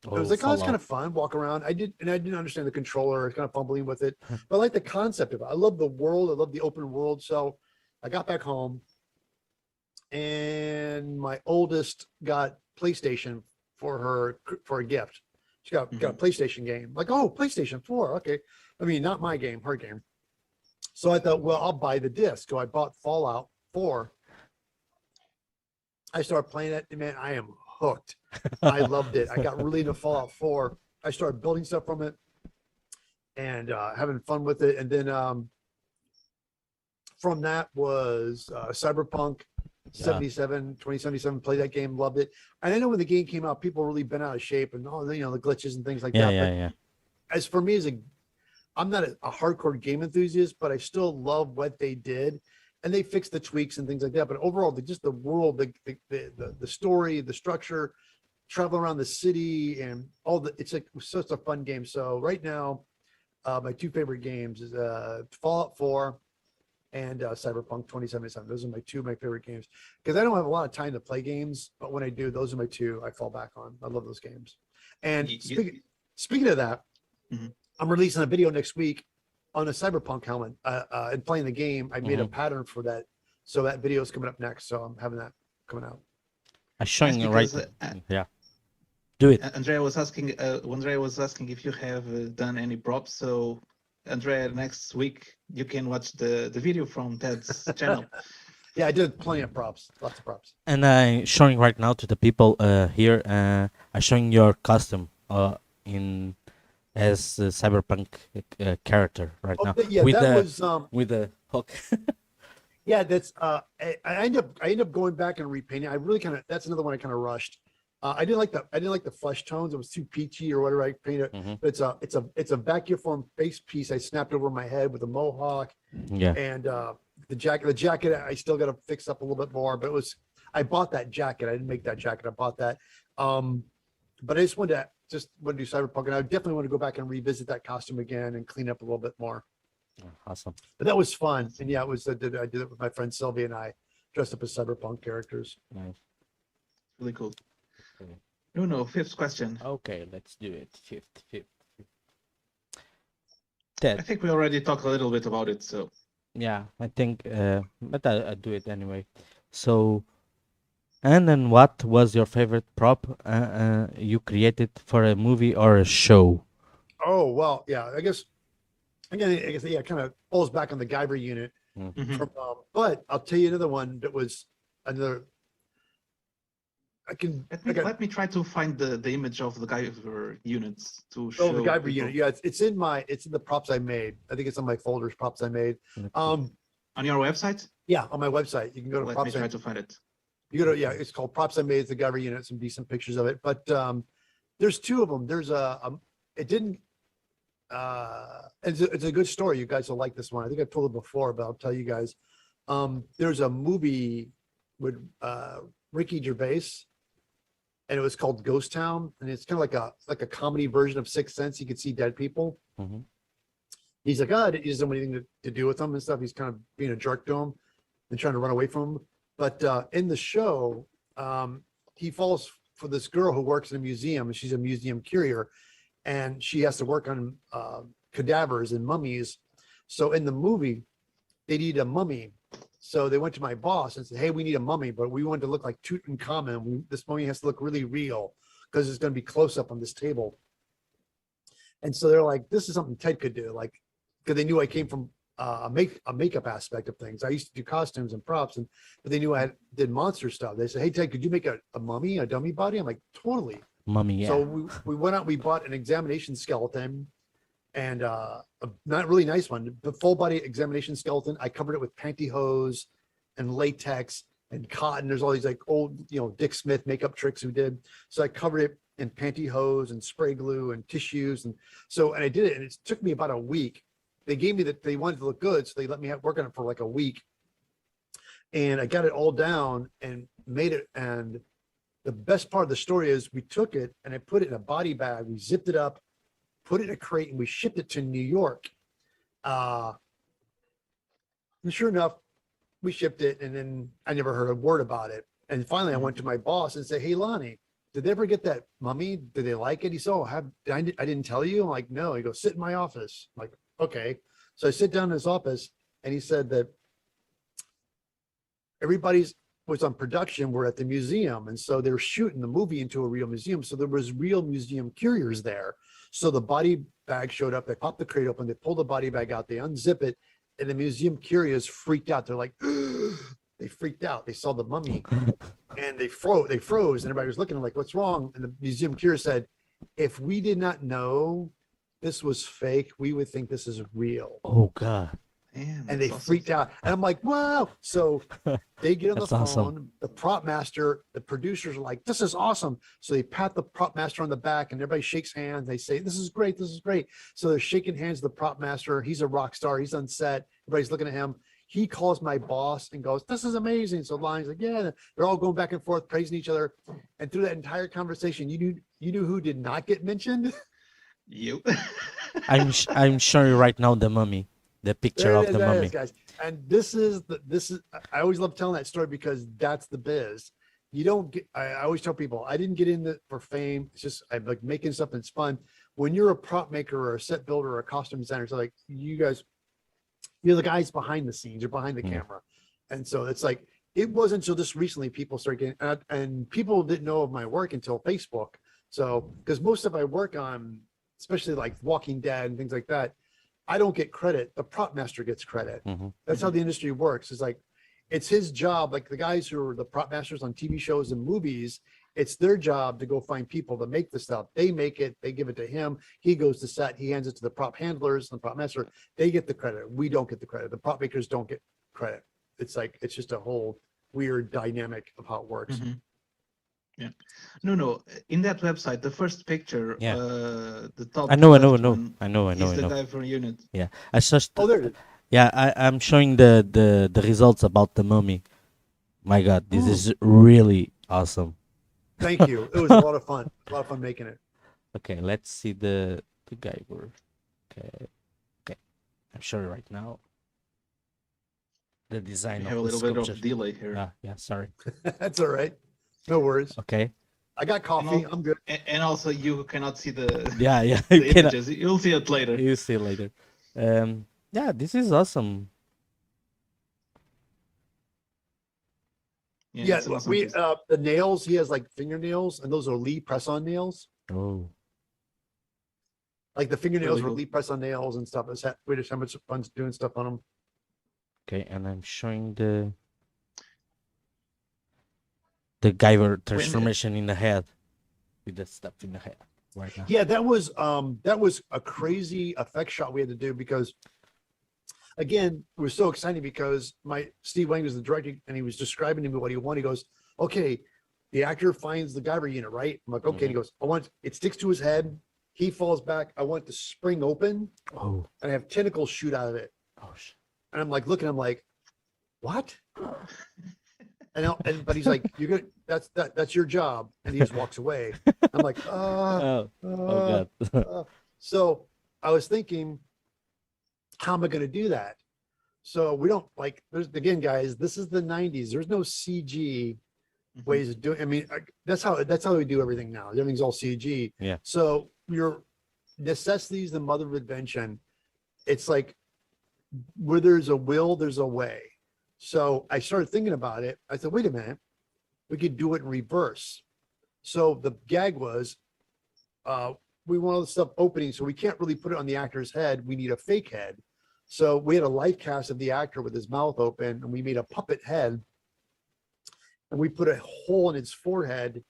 I was like, oh, it's kind of fun, walk around. I didn't understand the controller. I was kind of fumbling with it. But I like the concept of it. I love the world. I love the open world. So I got back home, and my oldest got PlayStation for a gift. She got a PlayStation game. Like, oh, PlayStation 4. Okay. I mean, not my game, her game. So I thought, well, I'll buy the disc. So I bought Fallout 4. I started playing it, and man, I am hooked. I loved it. I got really into Fallout 4. I started building stuff from it and having fun with it. And then from that was Cyberpunk 2077, played that game, loved it. And I know when the game came out, people really bent out of shape and the glitches and things like that. Yeah. As for me, I'm not a hardcore game enthusiast, but I still love what they did. And they fixed the tweaks and things like that. But overall, just the world, the story, the structure, travel around the city, and it's such a fun game. So right now, my two favorite games is Fallout 4 and Cyberpunk 2077. Those are my favorite games, because I don't have a lot of time to play games, but when I do, those are my two I fall back on. I love those games. And speaking of that, I'm releasing a video next week on a Cyberpunk helmet, and playing the game. I made a pattern for that, so that video is coming up next. So I'm having that coming out. I'm showing you right. Yeah, do it. Andrea was asking if you have done any props. So Andrea, next week you can watch the video from Ted's channel. Yeah, I did plenty of props, lots of props. And I'm showing right now to the people here. I'm showing your costume in as a Cyberpunk character right now. Yeah, with the hook. Yeah, that's I end up going back and repainting. I really that's another one I kind of rushed. I didn't like the flesh tones. It was too peachy or whatever. I painted. It's a vacuum face piece I snapped over my head with a mohawk. Yeah. And the jacket I still got to fix up a little bit more. But I bought that jacket. I didn't make that jacket. I bought that. But I just wanted to do Cyberpunk, and I definitely want to go back and revisit that costume again and clean up a little bit more. Awesome. But that was fun, and yeah, I did it with my friend Sylvia, and I dressed up as Cyberpunk characters. Nice. Really cool. Okay. No, fifth question. Okay, let's do it. Fifth. Ted. I think we already talked a little bit about it, so. Yeah, I think, but I'll do it anyway. So, and then what was your favorite prop you created for a movie or a show? Oh, well, yeah, I guess, yeah, it kind of falls back on the Guyver unit. But I'll tell you another one that was another. Let me try to find the image of the Guyver units to show. Oh, the Guyver unit. Yeah, it's in the props I made. I think it's on my folders, props I made. On your website? Yeah, on my website. You can go to Let props. me try to find it. You go to, yeah, it's called Props I Made. It's the Guyver unit. Some decent pictures of it. But there's two of them. There's it's a good story. You guys will like this one. I think I've told it before, but I'll tell you guys. There's a movie with Ricky Gervais, and it was called Ghost Town, and it's kind of like a comedy version of Sixth Sense. You could see dead people. He's like, he doesn't have anything to do with them and stuff. He's kind of being a jerk to him and trying to run away from him. But in the show, he falls for this girl who works in a museum, and she's a museum curator, and she has to work on cadavers and mummies. So in the movie, they need a mummy. So they went to my boss and said, hey, we need a mummy, but we want it to look like Tutankhamun. This mummy has to look really real because it's going to be close up on this table. And so they're like, this is something Ted could do, like, because they knew I came from a makeup aspect of things. I used to do costumes and props, but they knew I did monster stuff. They said, hey, Ted, could you make a mummy, a dummy body? I'm like, totally. Mummy, yeah. So we went out, we bought an examination skeleton, and a not really nice one, the full body examination skeleton. I covered it with pantyhose and latex and cotton. There's all these like old, Dick Smith makeup tricks we did. So I covered it in pantyhose and spray glue and tissues. And I did it, and it took me about a week. They gave me that they wanted to look good, so they let me work on it for like a week. And I got it all down and made it, and the best part of the story is we took it and I put it in a body bag. We zipped it up, put it in a crate, and we shipped it to New York. And sure enough, we shipped it, and then I never heard a word about it. And finally, I went to my boss and said, "Hey, Lonnie, did they ever get that mummy? Did they like it?" He said, "Oh, I didn't tell you." I'm like, "No." He goes, "Sit in my office." I'm like, okay. So I sit down in his office, and he said that everybody's was on production. We're at the museum, and so they were shooting the movie into a real museum. So there was real museum curators there. So the body bag showed up. They popped the crate open. They pulled the body bag out. They unzip it, and the museum curators freaked out. They're like, they freaked out. They saw the mummy, and they froze. And everybody was looking like, "What's wrong?" And the museum curator said, "If we did not know this was fake, we would think this is real." Oh God. Damn, And they that's freaked out. And I'm like, wow. So they get on the That's phone. awesome. The prop master, the producers are like, "This is awesome." So they pat the prop master on the back and everybody shakes hands. They say, "This is great. This is great." So they're shaking hands with the prop master. He's a rock star. He's on set. Everybody's looking at him. He calls my boss and goes, "This is amazing." So Lonnie's like, "Yeah." They're all going back and forth, praising each other. And through that entire conversation, you knew who did not get mentioned? You. I'm showing you right now the mummy, the picture There of it is, the there it mummy. is, guys. And this is I always love telling that story because that's the biz. You don't get, I always tell people, I didn't get in it for fame. It's just, I'm like making something that's fun. When you're a prop maker or a set builder or a costume designer, so like you guys, you're the guys behind the scenes, you're behind the camera. And so it's like, it wasn't until just recently people started getting, and people didn't know of my work until Facebook. So, because most of my work on, especially like Walking Dead and things like that, I don't get credit. The prop master gets credit. That's how the industry works. It's like, it's his job. Like the guys who are the prop masters on TV shows and movies, it's their job to go find people to make the stuff. They make it, they give it to him. He goes to set, he hands it to the prop handlers and the prop master. They get the credit. We don't get the credit. The prop makers don't get credit. It's like, it's just a whole weird dynamic of how it works. Yeah. No. In that website, the first picture, Yeah. the top I know. left one I know. is the guy for unit. Yeah, I just. Oh, there it is. Yeah, I'm showing the results about the mummy. My God, this is really awesome. Thank you. It was a lot of fun. A lot of fun making it. Okay, let's see the guy. Okay, I'm showing right now the design We of have a the little bit sculpture. of delay here. Yeah, sorry. That's all right. No worries. Okay. I got coffee. I'm good. And also, you cannot see the, Yeah. the You cannot- images. You'll see it later. You see later. Yeah, this is awesome. Yeah, it's an awesome we piece. the nails, he has like fingernails, and those are Lee press-on nails. Oh, Like the fingernails Really were cool. Lee press-on nails and stuff. We just how much fun doing stuff on them. okay, and I'm showing the Guyver transformation in the head with the stuff in the head right now. Yeah, that was a crazy effect shot we had to do because again, it was so exciting because Steve Wang was the director and he was describing to me what he wanted. He goes, "Okay, the actor finds the Guyver unit, right?" I'm like, "Okay." And he goes, "I want it sticks to his head. He falls back. I want it to spring open, Oh, and I have tentacles shoot out of it." shit. And I'm like looking, I'm like, "What?" But he's like, "You're good. That's your job." And he just walks away. I'm like, Oh God. So I was thinking, how am I going to do that? So we don't like, there's again, guys, this is the 90s. There's no CG ways of doing. I mean, that's how we do everything now. Everything's all CG. Yeah. So your necessity is the mother of invention. It's like where there's a will, there's a way. So I started thinking about it. I said, wait a minute, we could do it in reverse. So the gag was, we want all the stuff opening, so we can't really put it on the actor's head. We need a fake head. So we had a life cast of the actor with his mouth open, and we made a puppet head, and we put a hole in its forehead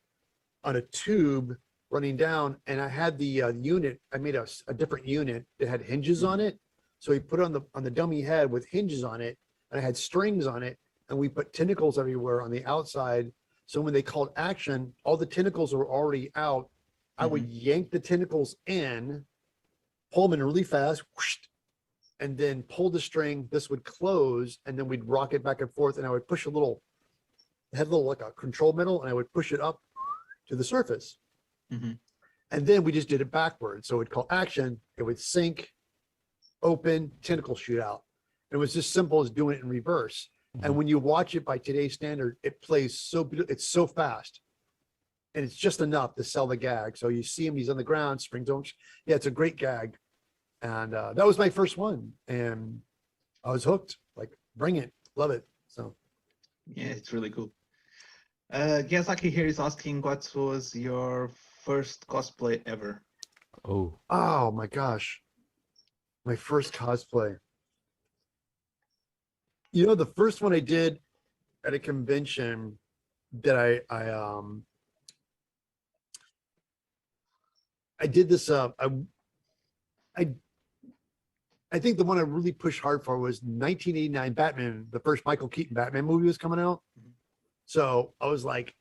on a tube running down. And I had the unit. I made a different unit that had hinges on it. So we put it on the dummy head with hinges on it, and I had strings on it, and we put tentacles everywhere on the outside. So when they called action, all the tentacles were already out. I would yank the tentacles in, pull them in really fast, whoosh, and then pull the string. This would close, and then we'd rock it back and forth. And I would push it had a little like a control medal, and I would push it up, to the surface. Mhm. And then we just did it backwards. So we'd call action, it would sink, open, tentacle shoot out. It was just simple as doing it in reverse. And Mhm. when you watch it by today's standard, it plays so beautiful. It's so fast. And it's just enough to sell the gag. So you see him, he's on the ground, springs on. Yeah, it's a great gag. And that was my first one. And I was hooked. Like, bring it. Love it. So Yeah, it's really cool. Gazaki here is asking, what was your first cosplay ever? oh my gosh. My first cosplay. You know, the first one I did at a convention that I did this I think the one I really pushed hard for was 1989 Batman, the first Michael Keaton Batman movie was coming out. So I was like,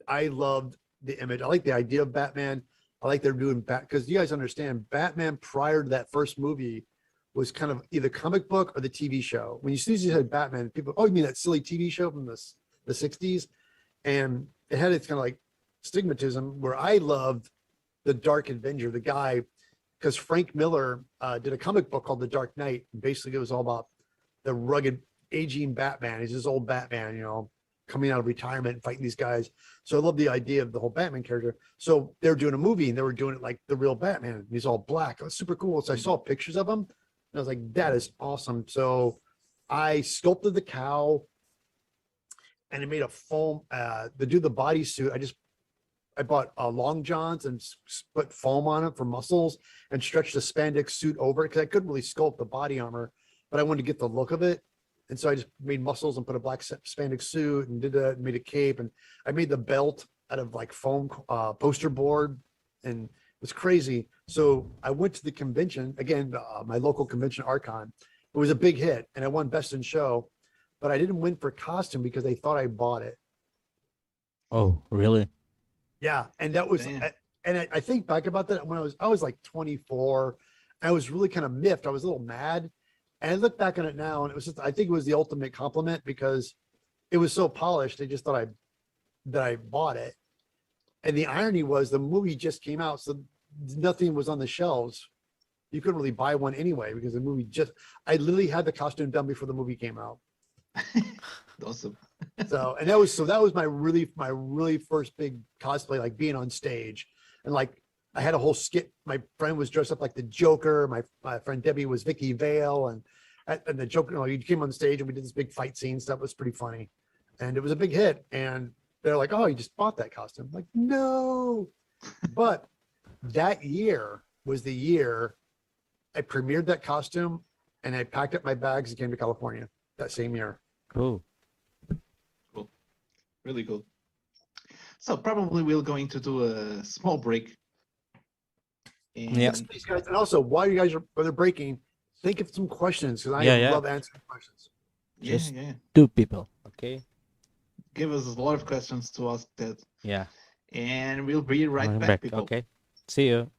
I loved the image. I like the idea of Batman. I like they're doing because you guys understand Batman prior to that first movie was kind of either comic book or the TV show. When you see you said Batman, people, oh, you mean that silly TV show from the 60s? And it had its kind of like stigmatism where I loved the Dark Avenger, the guy, because Frank Miller did a comic book called The Dark Knight. And basically, it was all about the rugged, aging Batman. He's this old Batman, you know, coming out of retirement and fighting these guys. So I love the idea of the whole Batman character. So they were doing a movie and they were doing it like the real Batman. He's all black. It was super cool. So I saw pictures of him and I was like, that is awesome. So I sculpted the cow and I made a foam to do the bodysuit. I bought long johns and put foam on it for muscles and stretched the spandex suit over it because I couldn't really sculpt the body armor, but I wanted to get the look of it. And so I just made muscles and put a black spandex suit and did that, made a cape. And I made the belt out of like foam poster board and it was crazy. So I went to the convention, again, my local convention, Archon. It was a big hit and I won Best in Show, but I didn't win for costume because they thought I bought it. Oh, really? Yeah, and that was, Damn. and I think back about that when I was like 24. I was really kind of miffed. I was a little mad, and I look back on it now, and it was just, I think it was the ultimate compliment because it was so polished. They just thought that I bought it, and the irony was the movie just came out, so nothing was on the shelves. You couldn't really buy one anyway because the movie I literally had the costume done before the movie came out. Awesome. So that was my really first big cosplay, like being on stage. And like I had a whole skit. My friend was dressed up like the Joker. My friend Debbie was Vicky Vale, and the Joker, you know, he came on stage and we did this big fight scene stuff. It was pretty funny. And it was a big hit. And they're like, oh, you just bought that costume. I'm like, no. But that year was the year I premiered that costume and I packed up my bags and came to California that same year. Cool. Cool. Really cool. So probably we're going to do a small break. And Yeah. These guys, and also while you guys are breaking, think of some questions because I Yeah. love answering questions. yeah, Just- yeah. Two people. Okay. Give us a lot of questions to ask that. Yeah. And we'll be right I'm back, people. Okay. See you.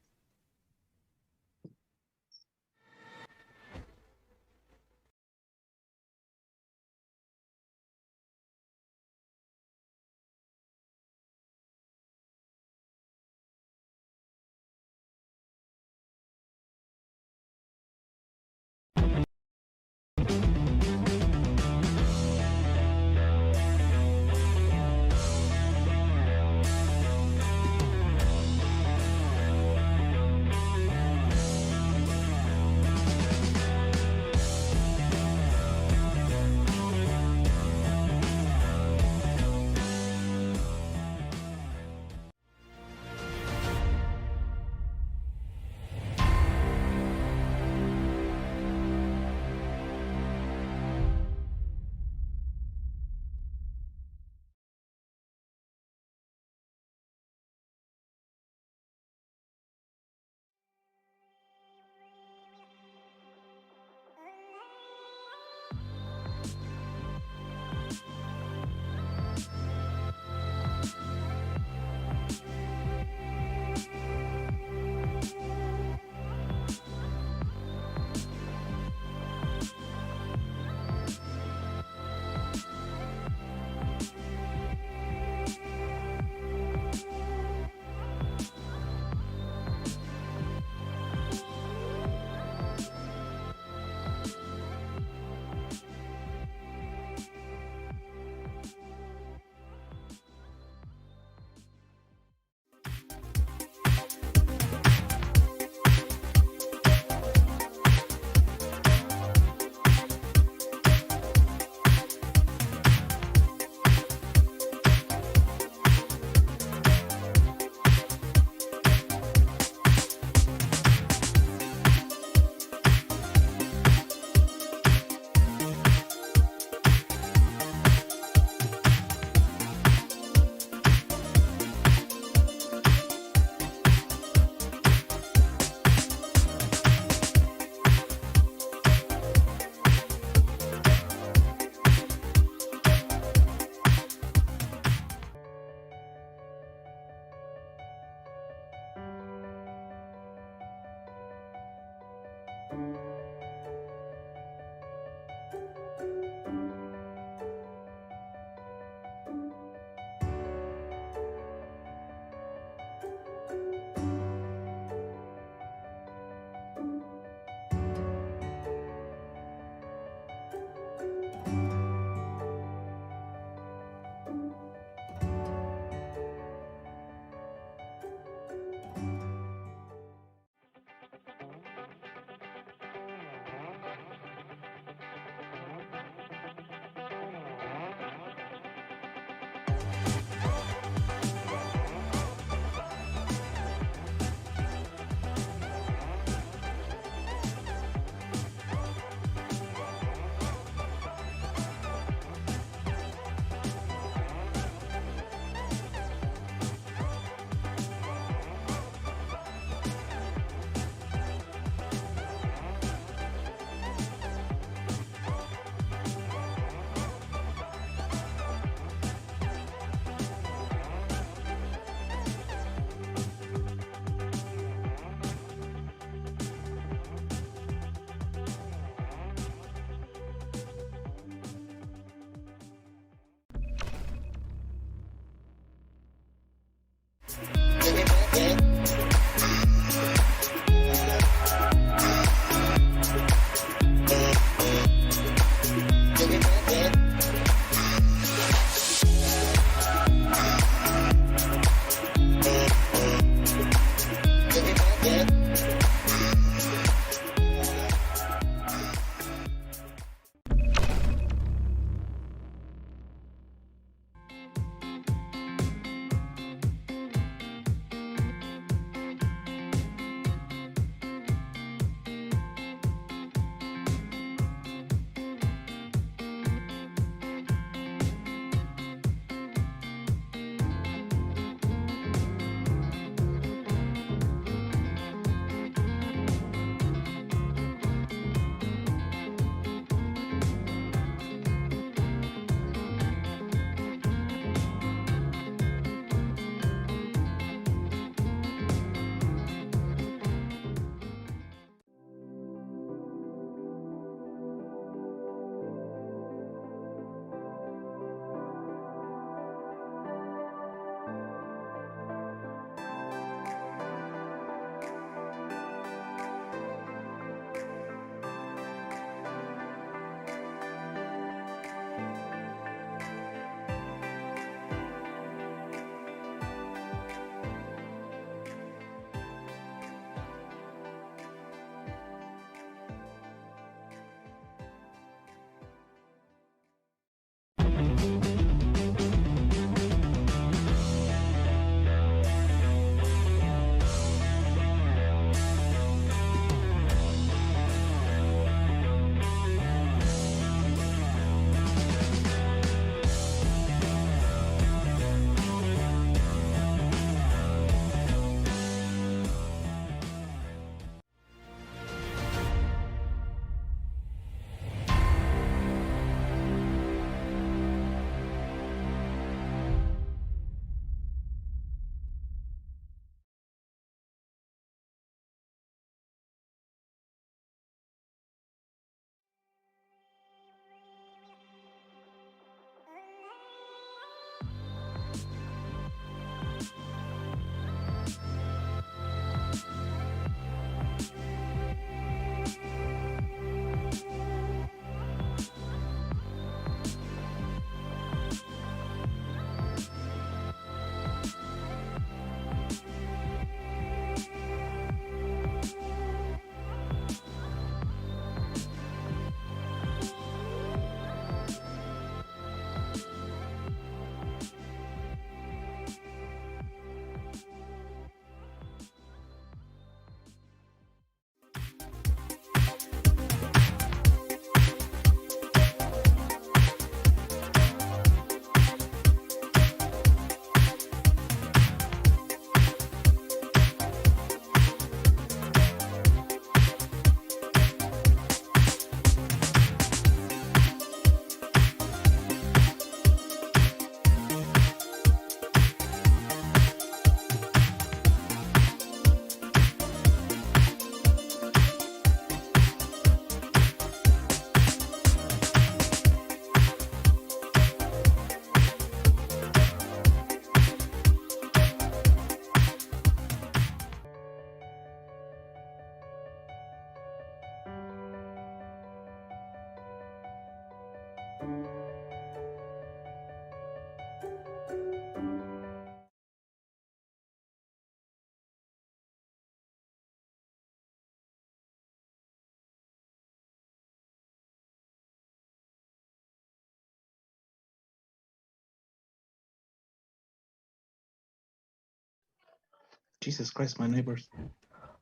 Jesus Christ, my neighbors.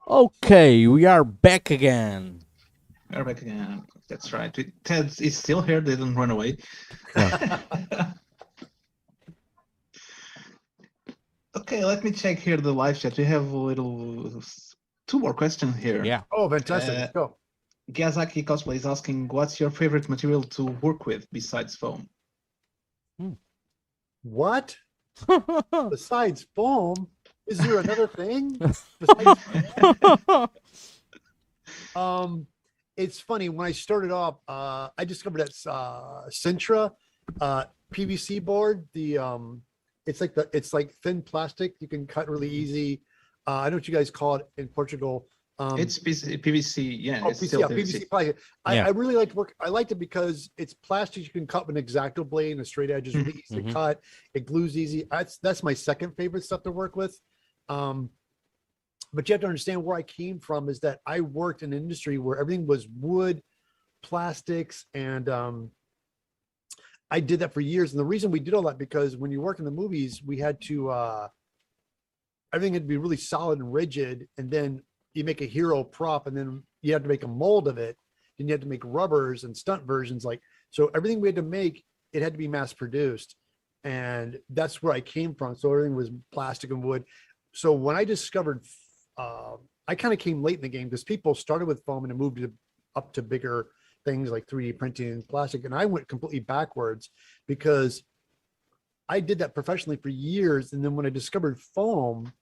Okay, we are back again. We're back again. That's right. Ted is still here. They didn't run away. Okay, let me check here the live chat. We have two more questions here. Yeah. Oh, fantastic. Let's go. Gazaki Cosplay is asking, what's your favorite material to work with besides foam? What? Besides foam? Is there another thing? Besides it's funny, when I started off, I discovered that Sintra PVC board. It's like thin plastic. You can cut really easy. I know what you guys call it in Portugal. It's PVC, yeah. Oh, it's PVC, still yeah, PVC. PVC plastic. Yeah. I really like to work. I liked it because it's plastic. You can cut with an X-Acto blade and a straight edge is really easy to cut. It glues easy. That's my second favorite stuff to work with. but you have to understand where I came from is that I worked in an industry where everything was wood, plastics, and I did that for years. And the reason we did all that, because when you work in the movies, we had to, everything had to be really solid and rigid. And then you make a hero prop, and then you have to make a mold of it. Then you had to make rubbers and stunt versions. So everything we had to make, it had to be mass produced. And that's where I came from. So everything was plastic and wood. So when I discovered, I kind of came late in the game because people started with foam and it moved up to bigger things like 3D printing and plastic. And I went completely backwards because I did that professionally for years. And then when I discovered foam,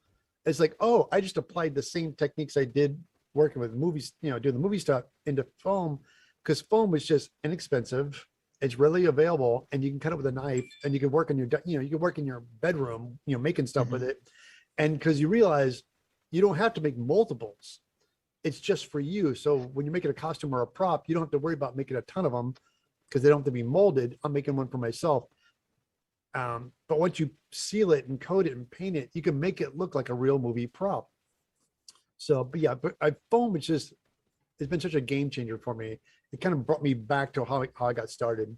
it's like, oh, I just applied the same techniques I did working with movies, doing the movie stuff into foam, because foam was just inexpensive. It's readily available, and you can cut it with a knife, and you can work in your, you can work in your bedroom, making stuff with it. And because you realize you don't have to make multiples. It's just for you. So when you're making a costume or a prop, you don't have to worry about making a ton of them because they don't have to be molded. I'm making one for myself. But once you seal it and coat it and paint it, you can make it look like a real movie prop. So, but foam is just, it's been such a game changer for me. It kind of brought me back to how I got started.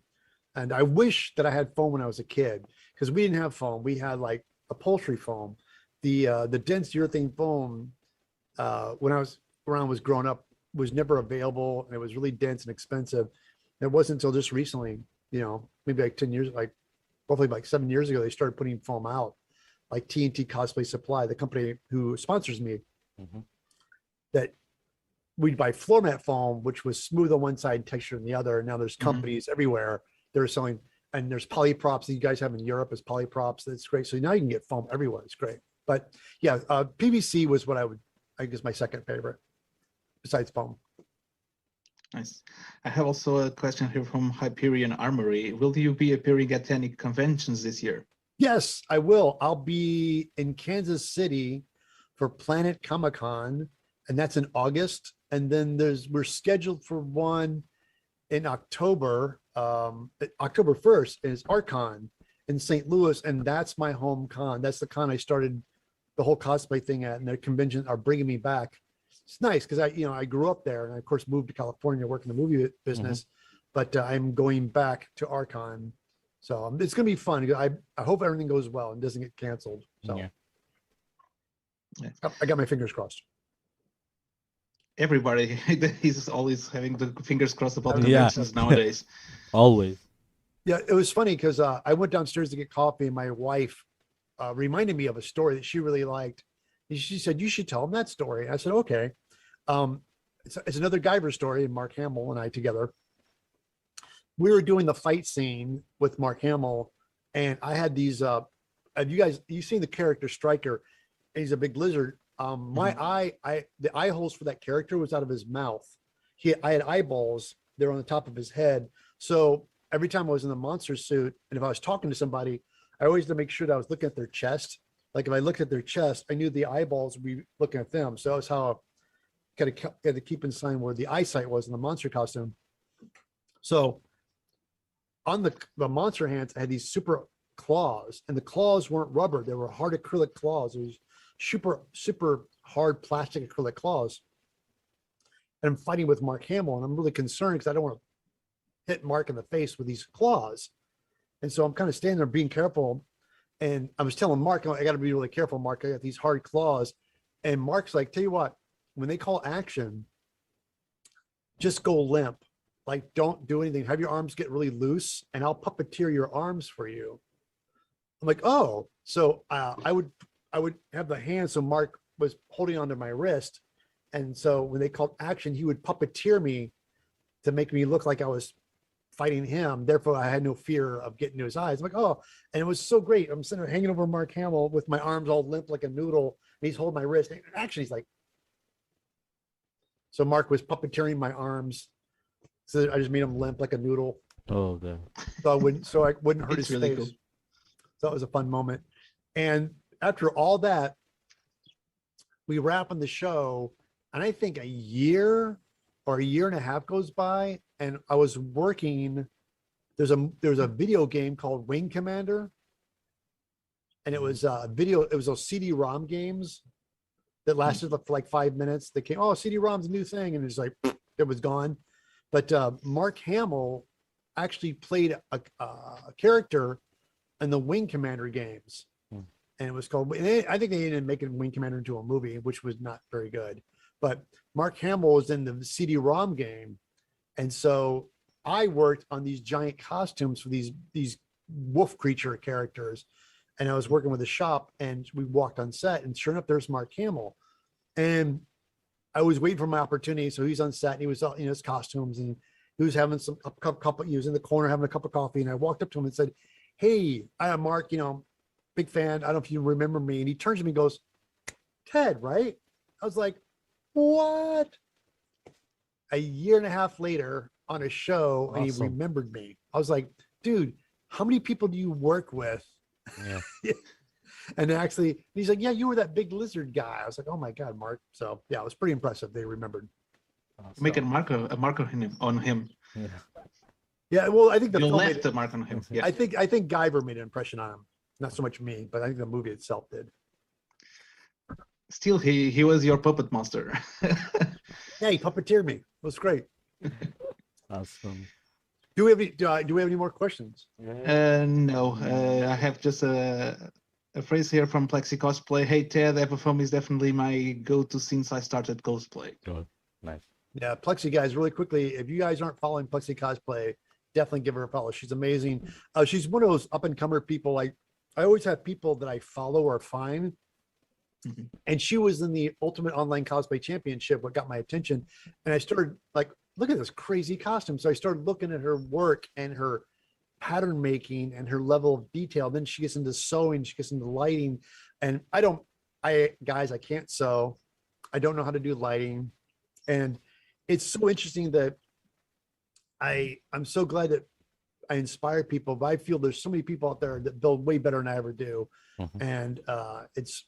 And I wish that I had foam when I was a kid, because we didn't have foam. We had like upholstery foam. The dense urethane foam, when I was growing up, was never available, and it was really dense and expensive. And it wasn't until just recently, maybe like 10 years, roughly like 7 years ago, they started putting foam out, like TNT Cosplay Supply, the company who sponsors me, that we'd buy floor mat foam, which was smooth on one side, texture on the other. And now there's companies everywhere that are selling, and there's polyprops that you guys have in Europe as polyprops. That's great. So now you can get foam everywhere. It's great. But yeah, PVC was what I guess my second favorite besides foam. Nice. I have also a question here from Hyperion Armory. Will you be appearing at any conventions this year? Yes, I will. I'll be in Kansas City for Planet Comic-Con, and that's in August. And then we're scheduled for one in October. October 1st is ArtCon in St. Louis, and that's my home con. That's the con I started the whole cosplay thing at, and their convention are bringing me back. It's nice because I grew up there, and I, of course, moved to California to work in the movie business, but I'm going back to ArtCon. So it's going to be fun. I hope everything goes well and doesn't get canceled. So I got my fingers crossed. Everybody, he's always having the fingers crossed about conventions nowadays. Always. Yeah, it was funny because I went downstairs to get coffee, and my wife reminded me of a story that she really liked. And she said, "You should tell him that story." I said, "Okay." It's another Guyver story, and Mark Hamill and I together. We were doing the fight scene with Mark Hamill, and I had these. Have you've seen the character Stryker? He's a big lizard. The eye holes for that character was out of his mouth. I had eyeballs. They're on the top of his head. So every time I was in the monster suit, and if I was talking to somebody, I always had to make sure that I was looking at their chest. Like if I looked at their chest, I knew the eyeballs would be looking at them. So that was how I had to keep in sign where the eyesight was in the monster costume. So on the monster hands, I had these super claws, and the claws weren't rubber. They were hard acrylic claws. It was super hard plastic acrylic claws. And I'm fighting with Mark Hamill, and I'm really concerned because I don't want to hit Mark in the face with these claws. And so I'm kind of standing there being careful. And I was telling Mark, I got to be really careful, Mark. I got these hard claws. And Mark's like, "Tell you what, when they call action, just go limp. Like, don't do anything. Have your arms get really loose, and I'll puppeteer your arms for you." I'm like, "Oh." So I would have the hand. So Mark was holding onto my wrist. And so when they called action, he would puppeteer me to make me look like I was fighting him. Therefore, I had no fear of getting to his eyes. I'm like, "Oh," and it was so great. I'm sitting there hanging over Mark Hamill with my arms all limp like a noodle. And he's holding my wrist. And action, he's like, so Mark was puppeteering my arms. So I just made him limp like a noodle. Oh, God. So I wouldn't hurt his face. Cool. So it was a fun moment. And after all that, we wrap on the show, and I think a year or a year and a half goes by, and I was working. There's a video game called Wing Commander, and it was a video. It was those CD-ROM games, that lasted for like 5 minutes. They came, oh, CD-ROM's a new thing, and it's like it was gone. But Mark Hamill actually played a character in the Wing Commander games, and it was called. I think they ended up making Wing Commander into a movie, which was not very good. But Mark Hamill was in the CD-ROM game, and so I worked on these giant costumes for these wolf creature characters, and I was working with a shop, and we walked on set, and sure enough, there's Mark Hamill, and I was waiting for my opportunity. So he's on set, and he was in his costumes, and he was having a cup. He was in the corner having a cup of coffee, and I walked up to him and said, "Hey, Mark, big fan. I don't know if you remember me." And he turns to me and goes, "Ted, right?" I was like, "What?" A year and a half later on a show, and he remembered me. I was like, "Dude, how many people do you work with?" Yeah. And actually, he's like, "Yeah, you were that big lizard guy." I was like, "Oh my God, Mark." So yeah, it was pretty impressive. They remembered. Make a marker on him. Yeah. Yeah, well, I think the You film left the mark on him. Yeah. I think Guyver made an impression on him. Not so much me, but I think the movie itself did. Still, he was your puppet master. Yeah, he puppeteered me. It was great. Awesome. Do we have any more questions? No, I have just a phrase here from Plexi Cosplay. Hey Ted, Everfoam is definitely my go-to since I started cosplay. Good. Nice. Yeah, Plexi guys, really quickly, if you guys aren't following Plexi Cosplay, definitely give her a follow. She's amazing. She's one of those up-and-comer people. I always have people that I follow or find. Mm-hmm. And she was in the Ultimate Online Cosplay Championship, what got my attention. And I started like, look at this crazy costume. So I started looking at her work and her pattern making and her level of detail. Then she gets into sewing, she gets into lighting. And guys, I can't sew. I don't know how to do lighting. And it's so interesting that I'm so glad that I inspire people, but I feel there's so many people out there that build way better than I ever do. Mm-hmm. And it's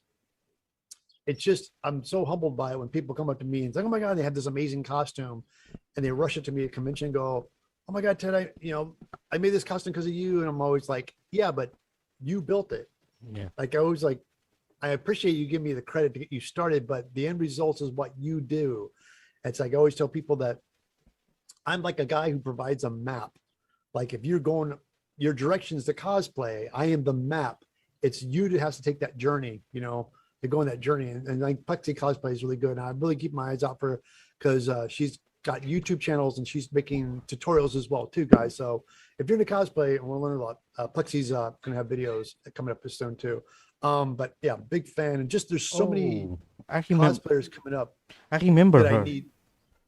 just, I'm so humbled by it when people come up to me and say, "Oh my God, they have this amazing costume," and they rush it to me at convention and go, "Oh my God, Ted, I made this costume because of you." And I'm always like, "Yeah, but you built it." Yeah. Like I always like, I appreciate you giving me the credit to get you started, but the end result is what you do. It's like, I always tell people that I'm like a guy who provides a map. Like if you're going, your directions to cosplay, I am the map. It's you that has to take that journey, to go on that journey. And like Plexi Cosplay is really good. And I really keep my eyes out for her because she's got YouTube channels and she's making tutorials as well too, guys. So if you're into cosplay and want to learn a lot, Plexi's going to have videos coming up soon too. But yeah, big fan. And just there's so many cosplayers coming up. I remember her.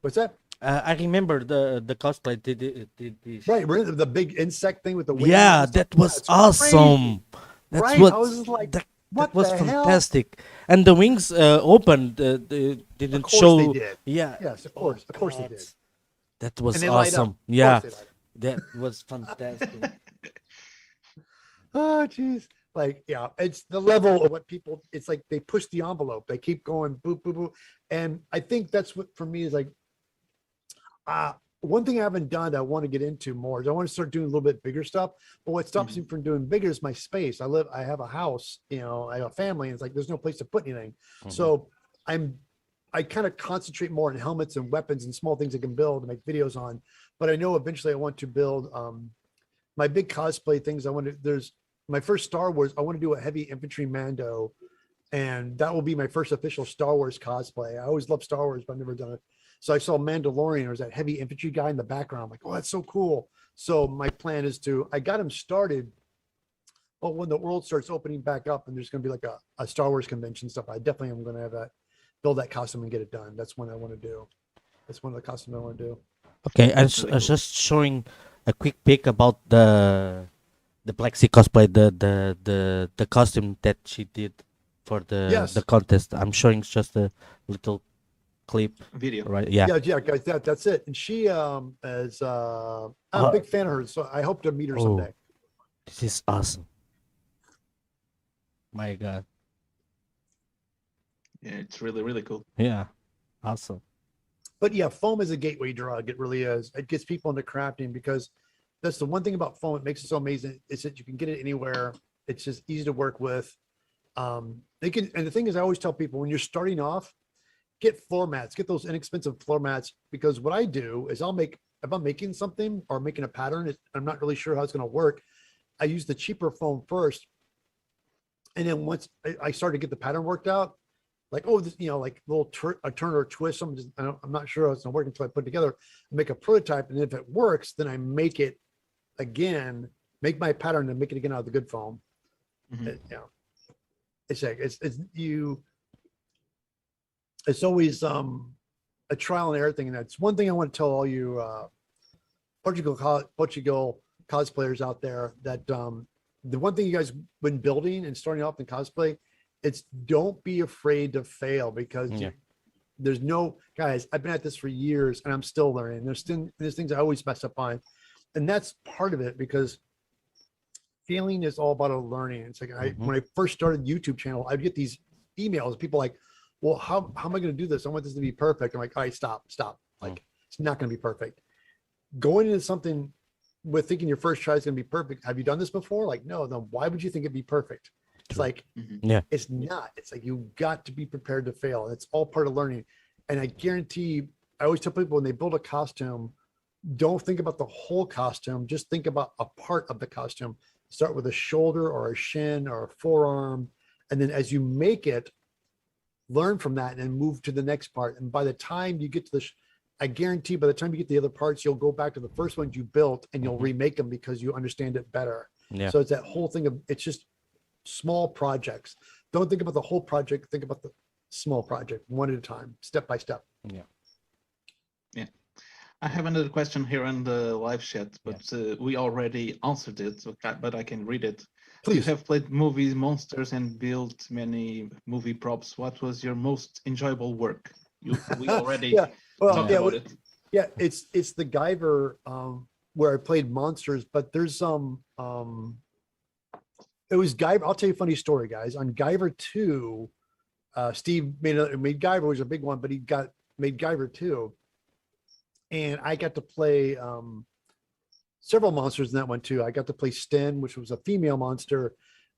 What's that? I remember the cosplay did right. We're in the big insect thing with the wings. Yeah, that was awesome. That's right. what I was just like, that was fantastic. And the wings opened. They didn't show. They did. Yeah. Yes, of course they did. That was awesome. Yeah, that was fantastic. Oh, geez. Like, yeah, it's the level of what people. It's like they push the envelope. They keep going, boop, boop, boop. And I think that's what for me is like. One thing I haven't done that I want to get into more is I want to start doing a little bit bigger stuff. But what stops me from doing bigger is my space. I have a house, I have a family, and it's like there's no place to put anything. Mm-hmm. So I kind of concentrate more on helmets and weapons and small things I can build and make videos on. But I know eventually I want to build my big cosplay things. There's my first Star Wars. I want to do a heavy infantry Mando, and that will be my first official Star Wars cosplay. I always loved Star Wars, but I've never done it. So I saw Mandalorian. There was that heavy infantry guy in the background. I'm like, oh, that's so cool. So my plan is I got him started, but when the world starts opening back up and there's going to be like a Star Wars convention stuff, I definitely am going to have build that costume and get it done. That's what I want to do. That's one of the costumes I want to do. Okay, I was just showing a quick pic about the Plexi cosplay, the costume that she did for the contest. I'm showing just a little clip video, right? Yeah, guys, that's it. And she is I'm a big fan of her, so I hope to meet her someday. This is awesome. My God. Yeah, it's really, really cool. Yeah, awesome. But yeah, foam is a gateway drug. It really is. It gets people into crafting because that's the one thing about foam. It makes it so amazing is that you can get it anywhere. It's just easy to work with. they can, and the thing is, I always tell people when you're starting off, get floor mats, get those inexpensive floor mats, because what I do is if I'm making something or making a pattern, I'm not really sure how it's going to work. I use the cheaper foam first. And then once I start to get the pattern worked out, like, oh, this, like a little a turn or a twist, I'm not sure how it's going to work until I put it together, make a prototype. And if it works, then I make it again, make my pattern and make it again out of the good foam. It's like, it's always a trial and error thing. And that's one thing I want to tell all you Portugal cosplayers out there, that the one thing you guys been building and starting off in cosplay, it's don't be afraid to fail, because there's no, guys, I've been at this for years and I'm still learning. There's things I always mess up on. And that's part of it, because failing is all about a learning. It's like when I first started YouTube channel, I'd get these emails, people like, well, how am I going to do this? I want this to be perfect. I'm like, all right, stop. Like, it's not going to be perfect. Going into something with thinking your first try is going to be perfect. Have you done this before? Like, no, then why would you think it'd be perfect? It's like, it's not. It's like, you got to be prepared to fail. It's all part of learning. And I guarantee, I always tell people when they build a costume, don't think about the whole costume. Just think about a part of the costume. Start with a shoulder or a shin or a forearm. And then as you make it, learn from that and then move to the next part. And by the time you get to I guarantee by the time you get the other parts, you'll go back to the first ones you built and you'll remake them because you understand it better. So it's that whole thing of, it's just small projects. Don't think about the whole project. Think about the small project, one at a time, step by step. I have another question here on the live chat, but we already answered it, but I can read it. Please. You have played movies, monsters, and built many movie props. What was your most enjoyable work? We already talked about it. Yeah, it's the Guyver where I played monsters, but there's it was Guyver. I'll tell you a funny story, guys. On Guyver 2, Steve made Guyver was a big one, but he made Guyver 2. And I got to play several monsters in that one too. I got to play Sten, which was a female monster.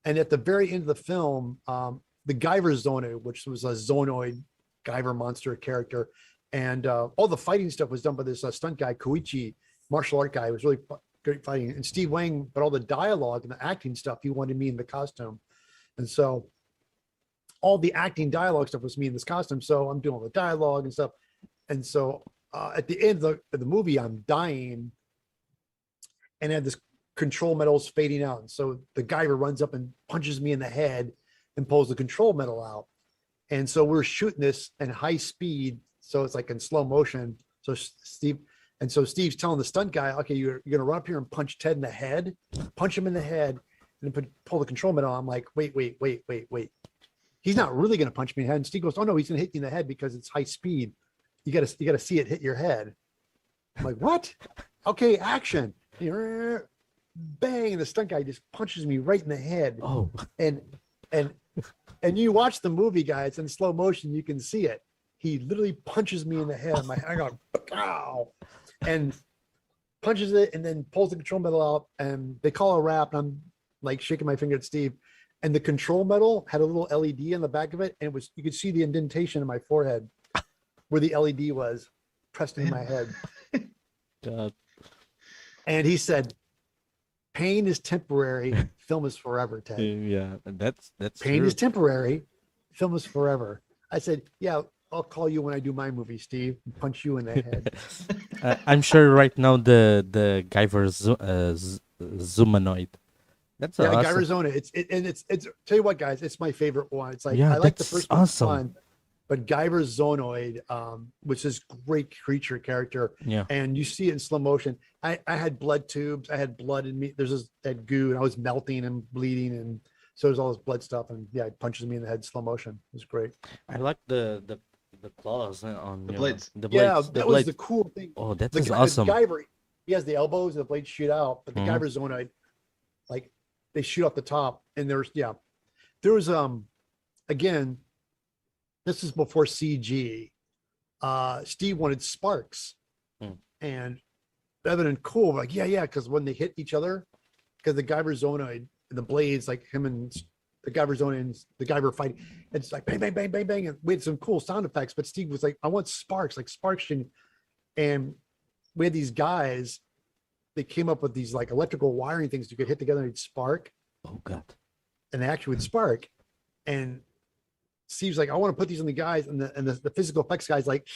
And at the very end of the film, the Guyver Zonoid, which was a Zonoid Guyver monster character. And all the fighting stuff was done by this stunt guy, Koichi, martial art guy. It was really great fighting. And Steve Wang, but all the dialogue and the acting stuff, he wanted me in the costume. And so all the acting dialogue stuff was me in this costume. So I'm doing all the dialogue and stuff. And so at the end of the movie, I'm dying and I had this control medals fading out. And so the Guyver runs up and punches me in the head and pulls the control medal out. And so we're shooting this in high speed. So it's like in slow motion. So Steve's telling the stunt guy, okay, you're going to run up here and punch Ted in the head, punch him in the head, and then pull the control medal. I'm like, wait. He's not really going to punch me in the head. And Steve goes, oh no, he's going to hit you in the head because it's high speed. You got to see it hit your head. I'm like, what? Okay, action. Bang, and the stunt guy just punches me right in the head. Oh. And you watch the movie, guys, in slow motion, you can see it. He literally punches me in the head. I go, ow, and punches it, and then pulls the control medal out, and they call a wrap, and I'm like shaking my finger at Steve. And the control medal had a little LED on the back of it, and you could see the indentation in my forehead where the LED was pressed in my head. God. And he said, pain is temporary, film is forever, Ted. Yeah, that's pain true. is temporary, film is forever. I said, yeah, I'll call you when I do my movie, Steve, and punch you in the head. I'm sure right now the Guyver Zumanoid. That's awesome. Guyver Zona. It's tell you what, guys, it's my favorite one. It's like, Yeah, I like the that's first awesome. one, but Guyver Zonoid, which is great creature character. Yeah. And you see it in slow motion. I had blood tubes. I had blood in me. There's that goo, and I was melting and bleeding, and so there's all this blood stuff. And yeah, it punches me in the head in slow motion. It was great. I like the claws on The blades. The blades. Yeah, the that was blades. the cool thing. Oh, that The is guy- awesome. The Guyver, he has the elbows and the blades shoot out, but the Mhm. Guyver Zonoid, like, they shoot off the top. And there was again, this is before CG. Steve wanted sparks, and Evan and Cool were like, yeah, because when they hit each other, because the Guyver Zonoid, the blades, like him and the Guyver's own ends, the Guyver fighting. It's like bang, bang, bang, bang, bang. And we had some cool sound effects, but Steve was like, I want sparks, like sparks. And we had these guys, they came up with these like electrical wiring things you could hit together and it'd spark. Oh God. And they actually would spark. And Steve's like, I want to put these on the guys. And the physical effects guy's like,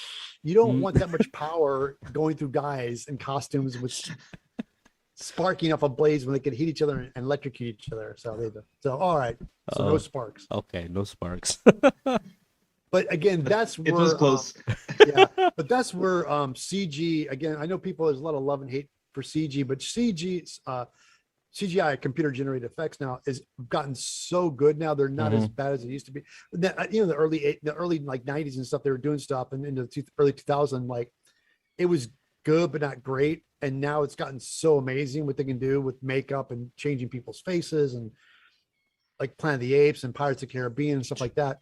you don't want that much power going through guys in costumes with sparking off a blaze when they could hit each other and electrocute each other. So all right. So no sparks. Okay, no sparks. But again, that's where it was close. Yeah, but that's where CG, again, I know there's a lot of love and hate for CG, but CGI, computer generated effects now, has gotten so good now. They're not as bad as it used to be. You know, the early like 90s and stuff, they were doing stuff, and into the early 2000s, like it was good but not great. And now it's gotten so amazing what they can do with makeup and changing people's faces, and like Planet of the Apes and Pirates of the Caribbean and stuff like that.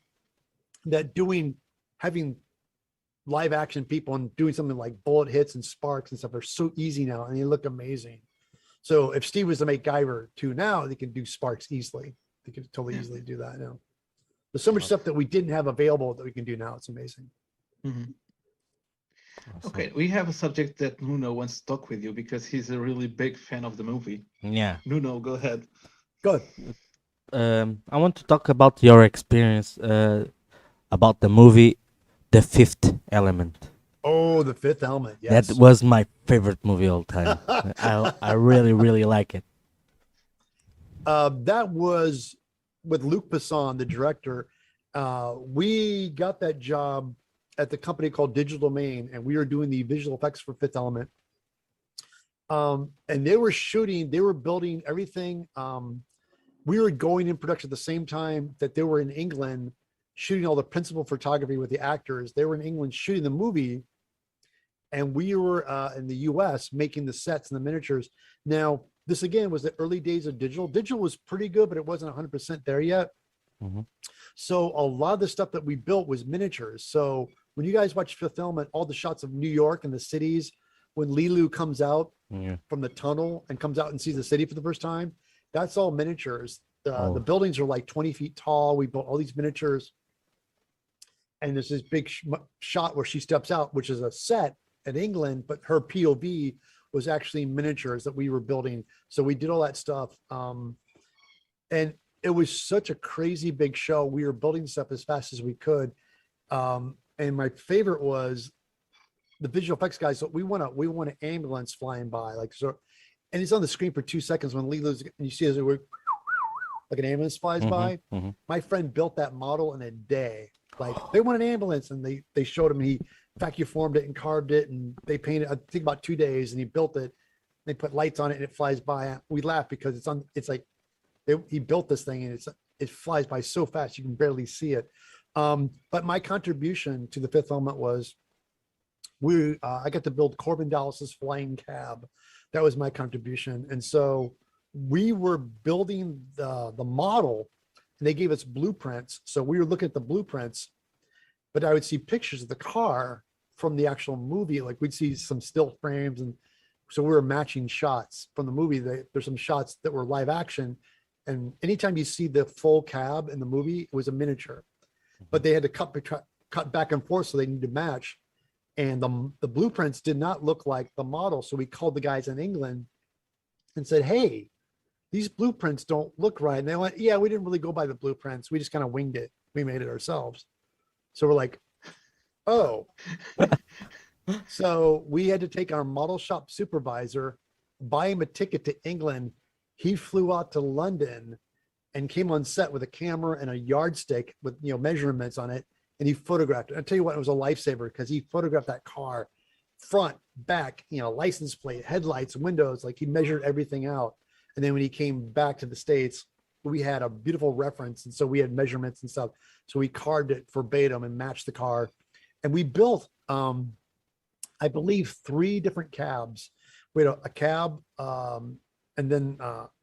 Having live action people and doing something like bullet hits and sparks and stuff are so easy now, and they look amazing. So if Steve was to make Guyver 2 now, they can do sparks easily. They could totally easily do that now. There's so much stuff that we didn't have available that we can do now. It's amazing. Mm-hmm. Okay, we have a subject that Nuno wants to talk with you because he's a really big fan of the movie. Yeah. Nuno, go ahead. Go ahead. I want to talk about your experience about the movie The Fifth Element. Oh, The Fifth Element. Yes. That was my favorite movie all time. I really, really like it. That was with Luc Besson, the director. We got that job at the company called Digital Domain, and we were doing the visual effects for Fifth Element. And they were building everything. We were going in production at the same time that they were in England shooting all the principal photography with the actors. They were in England shooting the movie, and we were in the US making the sets and the miniatures. Now, this again was the early days of digital. Digital was pretty good, but it wasn't 100% there yet. Mm-hmm. So a lot of the stuff that we built was miniatures. So when you guys watch Fifth Element, all the shots of New York and the cities, when Lilu comes out from the tunnel and comes out and sees the city for the first time, that's all miniatures. The buildings are like 20 feet tall. We built all these miniatures. And there's this big shot where she steps out, which is a set in England, but her POV was actually miniatures that we were building. So we did all that stuff. And it was such a crazy big show. We were building stuff as fast as we could. And my favorite was the visual effects guys. So we want an ambulance flying by, like, so, and it's on the screen for 2 seconds when Lilu's, and you see as it were like an ambulance flies by. Mm-hmm. My friend built that model in a day. Like, they want an ambulance, and they showed him, he vacuum formed it and carved it, and they painted, I think, about 2 days, and he built it. They put lights on it and it flies by. We laugh because he built this thing and it flies by so fast you can barely see it. But my contribution to the Fifth Element was I got to build Corbin Dallas's flying cab. That was my contribution. And so we were building the model, and they gave us blueprints. So we were looking at the blueprints, but I would see pictures of the car from the actual movie. Like, we'd see some still frames, and so we were matching shots from the movie. There's some shots that were live action, and anytime you see the full cab in the movie, it was a miniature, but they had to cut back and forth, so they need to match. And the blueprints did not look like the model. So we called the guys in England and said, hey, these blueprints don't look right. And they went, yeah, we didn't really go by the blueprints. We just kind of winged it. We made it ourselves. So we're like, oh. So we had to take our model shop supervisor, buy him a ticket to England. He flew out to London and came on set with a camera and a yardstick with, measurements on it. And he photographed it. I'll tell you what, it was a lifesaver, because he photographed that car front, back, license plate, headlights, windows, like he measured everything out. And then when he came back to the States, we had a beautiful reference. And so we had measurements and stuff. So we carved it verbatim and matched the car. And we built, I believe, 3 different cabs. We had a cab, and then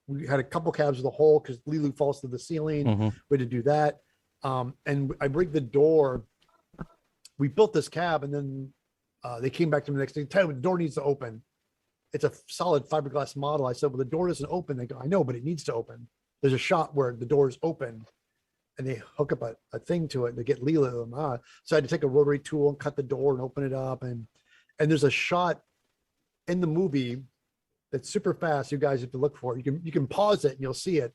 we had a couple cabs with a hole because Lilu falls to the ceiling. Mm-hmm. We had to do that. And I rigged the door. We built this cab, and then they came back to me the next day. Tell me, the door needs to open. It's a solid fiberglass model. I said, well, the door doesn't open. They go, I know, but it needs to open. there's a shot where the doors open and they hook up a thing to it and they get Lilu. So I had to take a rotary tool and cut the door and open it up. And there's a shot in the movie that's super fast. You guys have to look for it. You can pause it and you'll see it.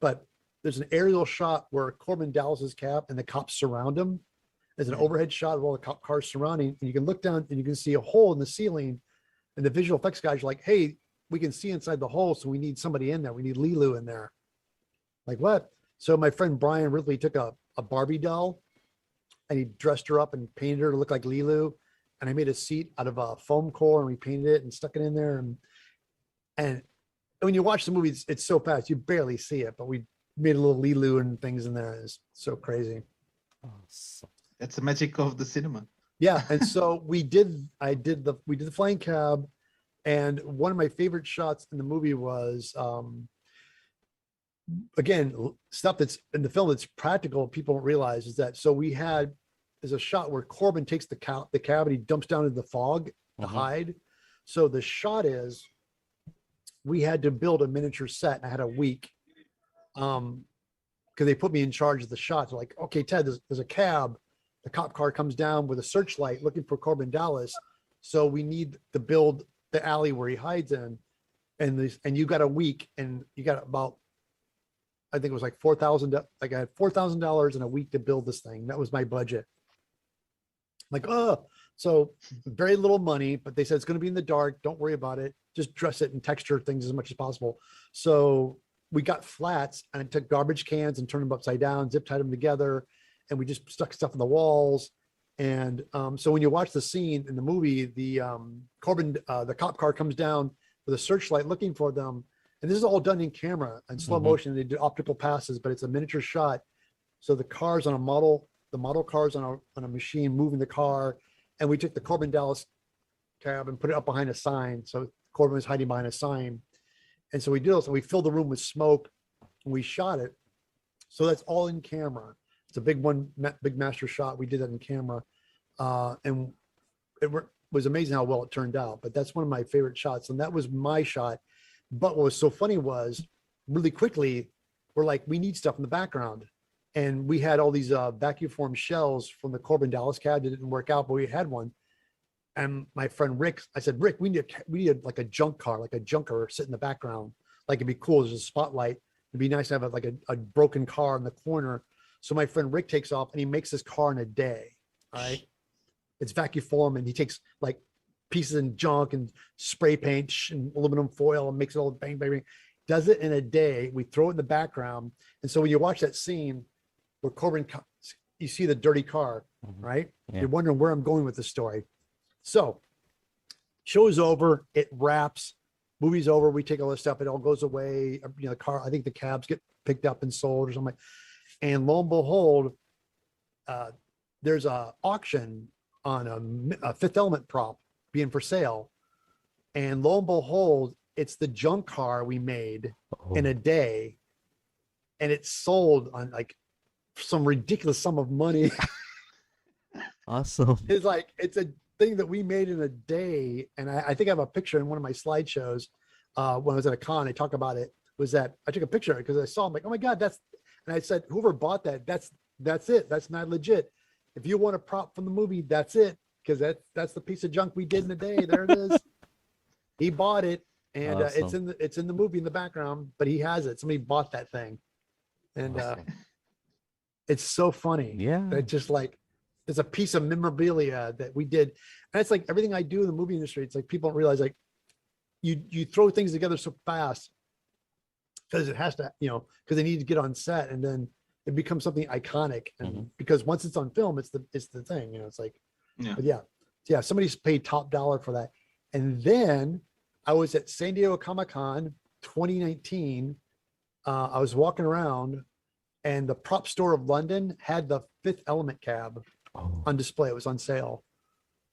But there's an aerial shot where Corbin Dallas's cab and the cops surround him. There's an overhead shot of all the cop cars surrounding, and you can look down and you can see a hole in the ceiling. And the visual effects guys are like, hey, we can see inside the hole, so we need somebody in there. We need Lilu in there. Like, what? So my friend Brian Ridley took a Barbie doll and he dressed her up and painted her to look like Lilu. And I made a seat out of a foam core and we painted it and stuck it in there. And when you watch the movie, it's so fast, you barely see it, but we made a little Lilu and things in there. It's so crazy. Awesome. That's the magic of the cinema. Yeah. And so we did the flying cab. And one of my favorite shots in the movie was, again, stuff that's in the film that's practical, people don't realize, is that, so there's a shot where Corbin takes the cab and he dumps down into the fog to hide. So the shot is, we had to build a miniature set, and I had a week, because they put me in charge of the shots. They're like, okay, Ted, there's a cab, the cop car comes down with a searchlight looking for Corbin Dallas, so we need to build the alley where he hides in, and you got a week, and you got about, I think it was like $4,000. Like I had $4,000 in a week to build this thing. That was my budget. Like, so very little money, but they said it's going to be in the dark. Don't worry about it. Just dress it and texture things as much as possible. So we got flats, and I took garbage cans and turned them upside down, zip tied them together, and we just stuck stuff on the walls. And so when you watch the scene in the movie, the cop car comes down with a searchlight looking for them. And this is all done in camera and slow motion. They did optical passes, but it's a miniature shot. So the cars on the model cars on a machine moving the car. And we took the Corbin Dallas cab and put it up behind a sign. So Corbin was hiding behind a sign. And so we did this, and we filled the room with smoke and we shot it. So that's all in camera. It's a big master shot. We did that in camera. And it was amazing how well it turned out, but that's one of my favorite shots. And that was my shot. But what was so funny was, really quickly, we're like, we need stuff in the background. And we had all these vacuum formed shells from the Corbin Dallas cab that didn't work out, but we had one. And my friend Rick, I said, Rick, we need like a junk car, like a junker sit in the background. Like, it'd be cool. There's a spotlight. It'd be nice to have a broken car in the corner. So my friend Rick takes off and he makes this car in a day. Right. It's vacuum formed, and he takes like pieces and junk and spray paint and aluminum foil and makes it all bang, bang, bang. Does it in a day. We throw it in the background. And so when you watch that scene where Corbin, you see the dirty car, right? Yeah. You're wondering where I'm going with the story. So show's over, it wraps, movie's over. We take all this stuff. It all goes away. You know, the car, I think the cabs get picked up and sold or something. And lo and behold, there's a auction on a Fifth Element prop being for sale. And lo and behold, it's the junk car we made in a day. And it's sold on like some ridiculous sum of money. Awesome. It's a thing that we made in a day. And I think I have a picture in one of my slideshows when I was at a con. I talk about it, was that I took a picture of it because I saw, I'm like, oh my God, and I said, whoever bought that, that's it. That's not legit. If you want a prop from the movie, that's it. Because that's the piece of junk we did in a day. There it is. He bought it, and awesome. It's in the movie in the background, but he has it. Somebody bought that thing, and it's so funny. Yeah, it's just like there's a piece of memorabilia that we did, and it's like everything I do in the movie industry. It's like people don't realize, like you throw things together so fast because it has to, because they need to get on set, and then it becomes something iconic. And because once it's on film, it's the thing. It's like. Yeah. But yeah. Somebody's paid top dollar for that. And then I was at San Diego Comic-Con 2019. I was walking around, and the prop store of London had the Fifth Element cab on display. It was on sale.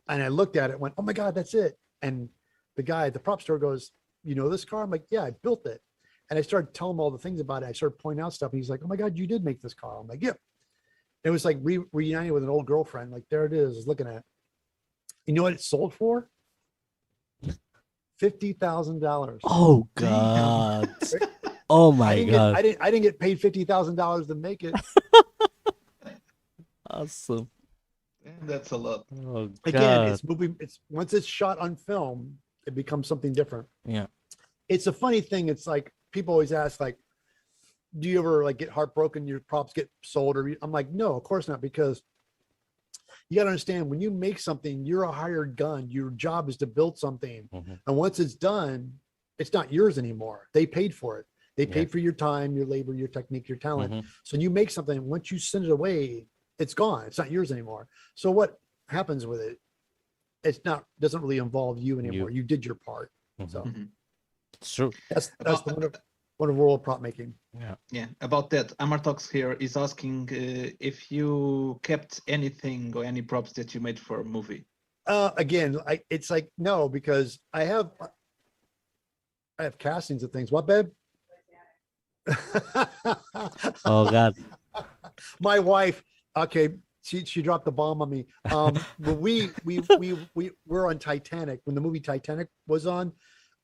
And I looked at it and went, oh my God, that's it. And the guy at the prop store goes, you know this car? I'm like, yeah, I built it. And I started telling him all the things about it. I started pointing out stuff. And he's like, oh my God, you did make this car. I'm like, yeah. It was like reuniting with an old girlfriend. Like, there it is, I was looking at. You know what it sold for? $50,000. Oh God. Oh my god. I didn't get paid $50,000 to make it. Awesome. That's a lot. Oh Again, god. it's movie. It's once it's shot on film, it becomes something different. Yeah. It's a funny thing. It's like people always ask, like, do you ever like get heartbroken? Your props get sold, or I'm like, no, of course not, because you got to understand when you make something, you're a hired gun. Your job is to build something, and once it's done, it's not yours anymore. They paid for it. They paid for your time, your labor, your technique, your talent. So when you make something, once you send it away, it's gone. It's not yours anymore. So what happens with it? It's not doesn't really involve you anymore. You did your part. So It's true. that's the wonderful of prop making. Yeah, about that, Amartox here is asking if you kept anything or any props that you made for a movie. Again, it's like no, because I have castings of things. What, babe? Oh god. My wife. Okay, she dropped the bomb on me. When we were on Titanic when the movie Titanic was on.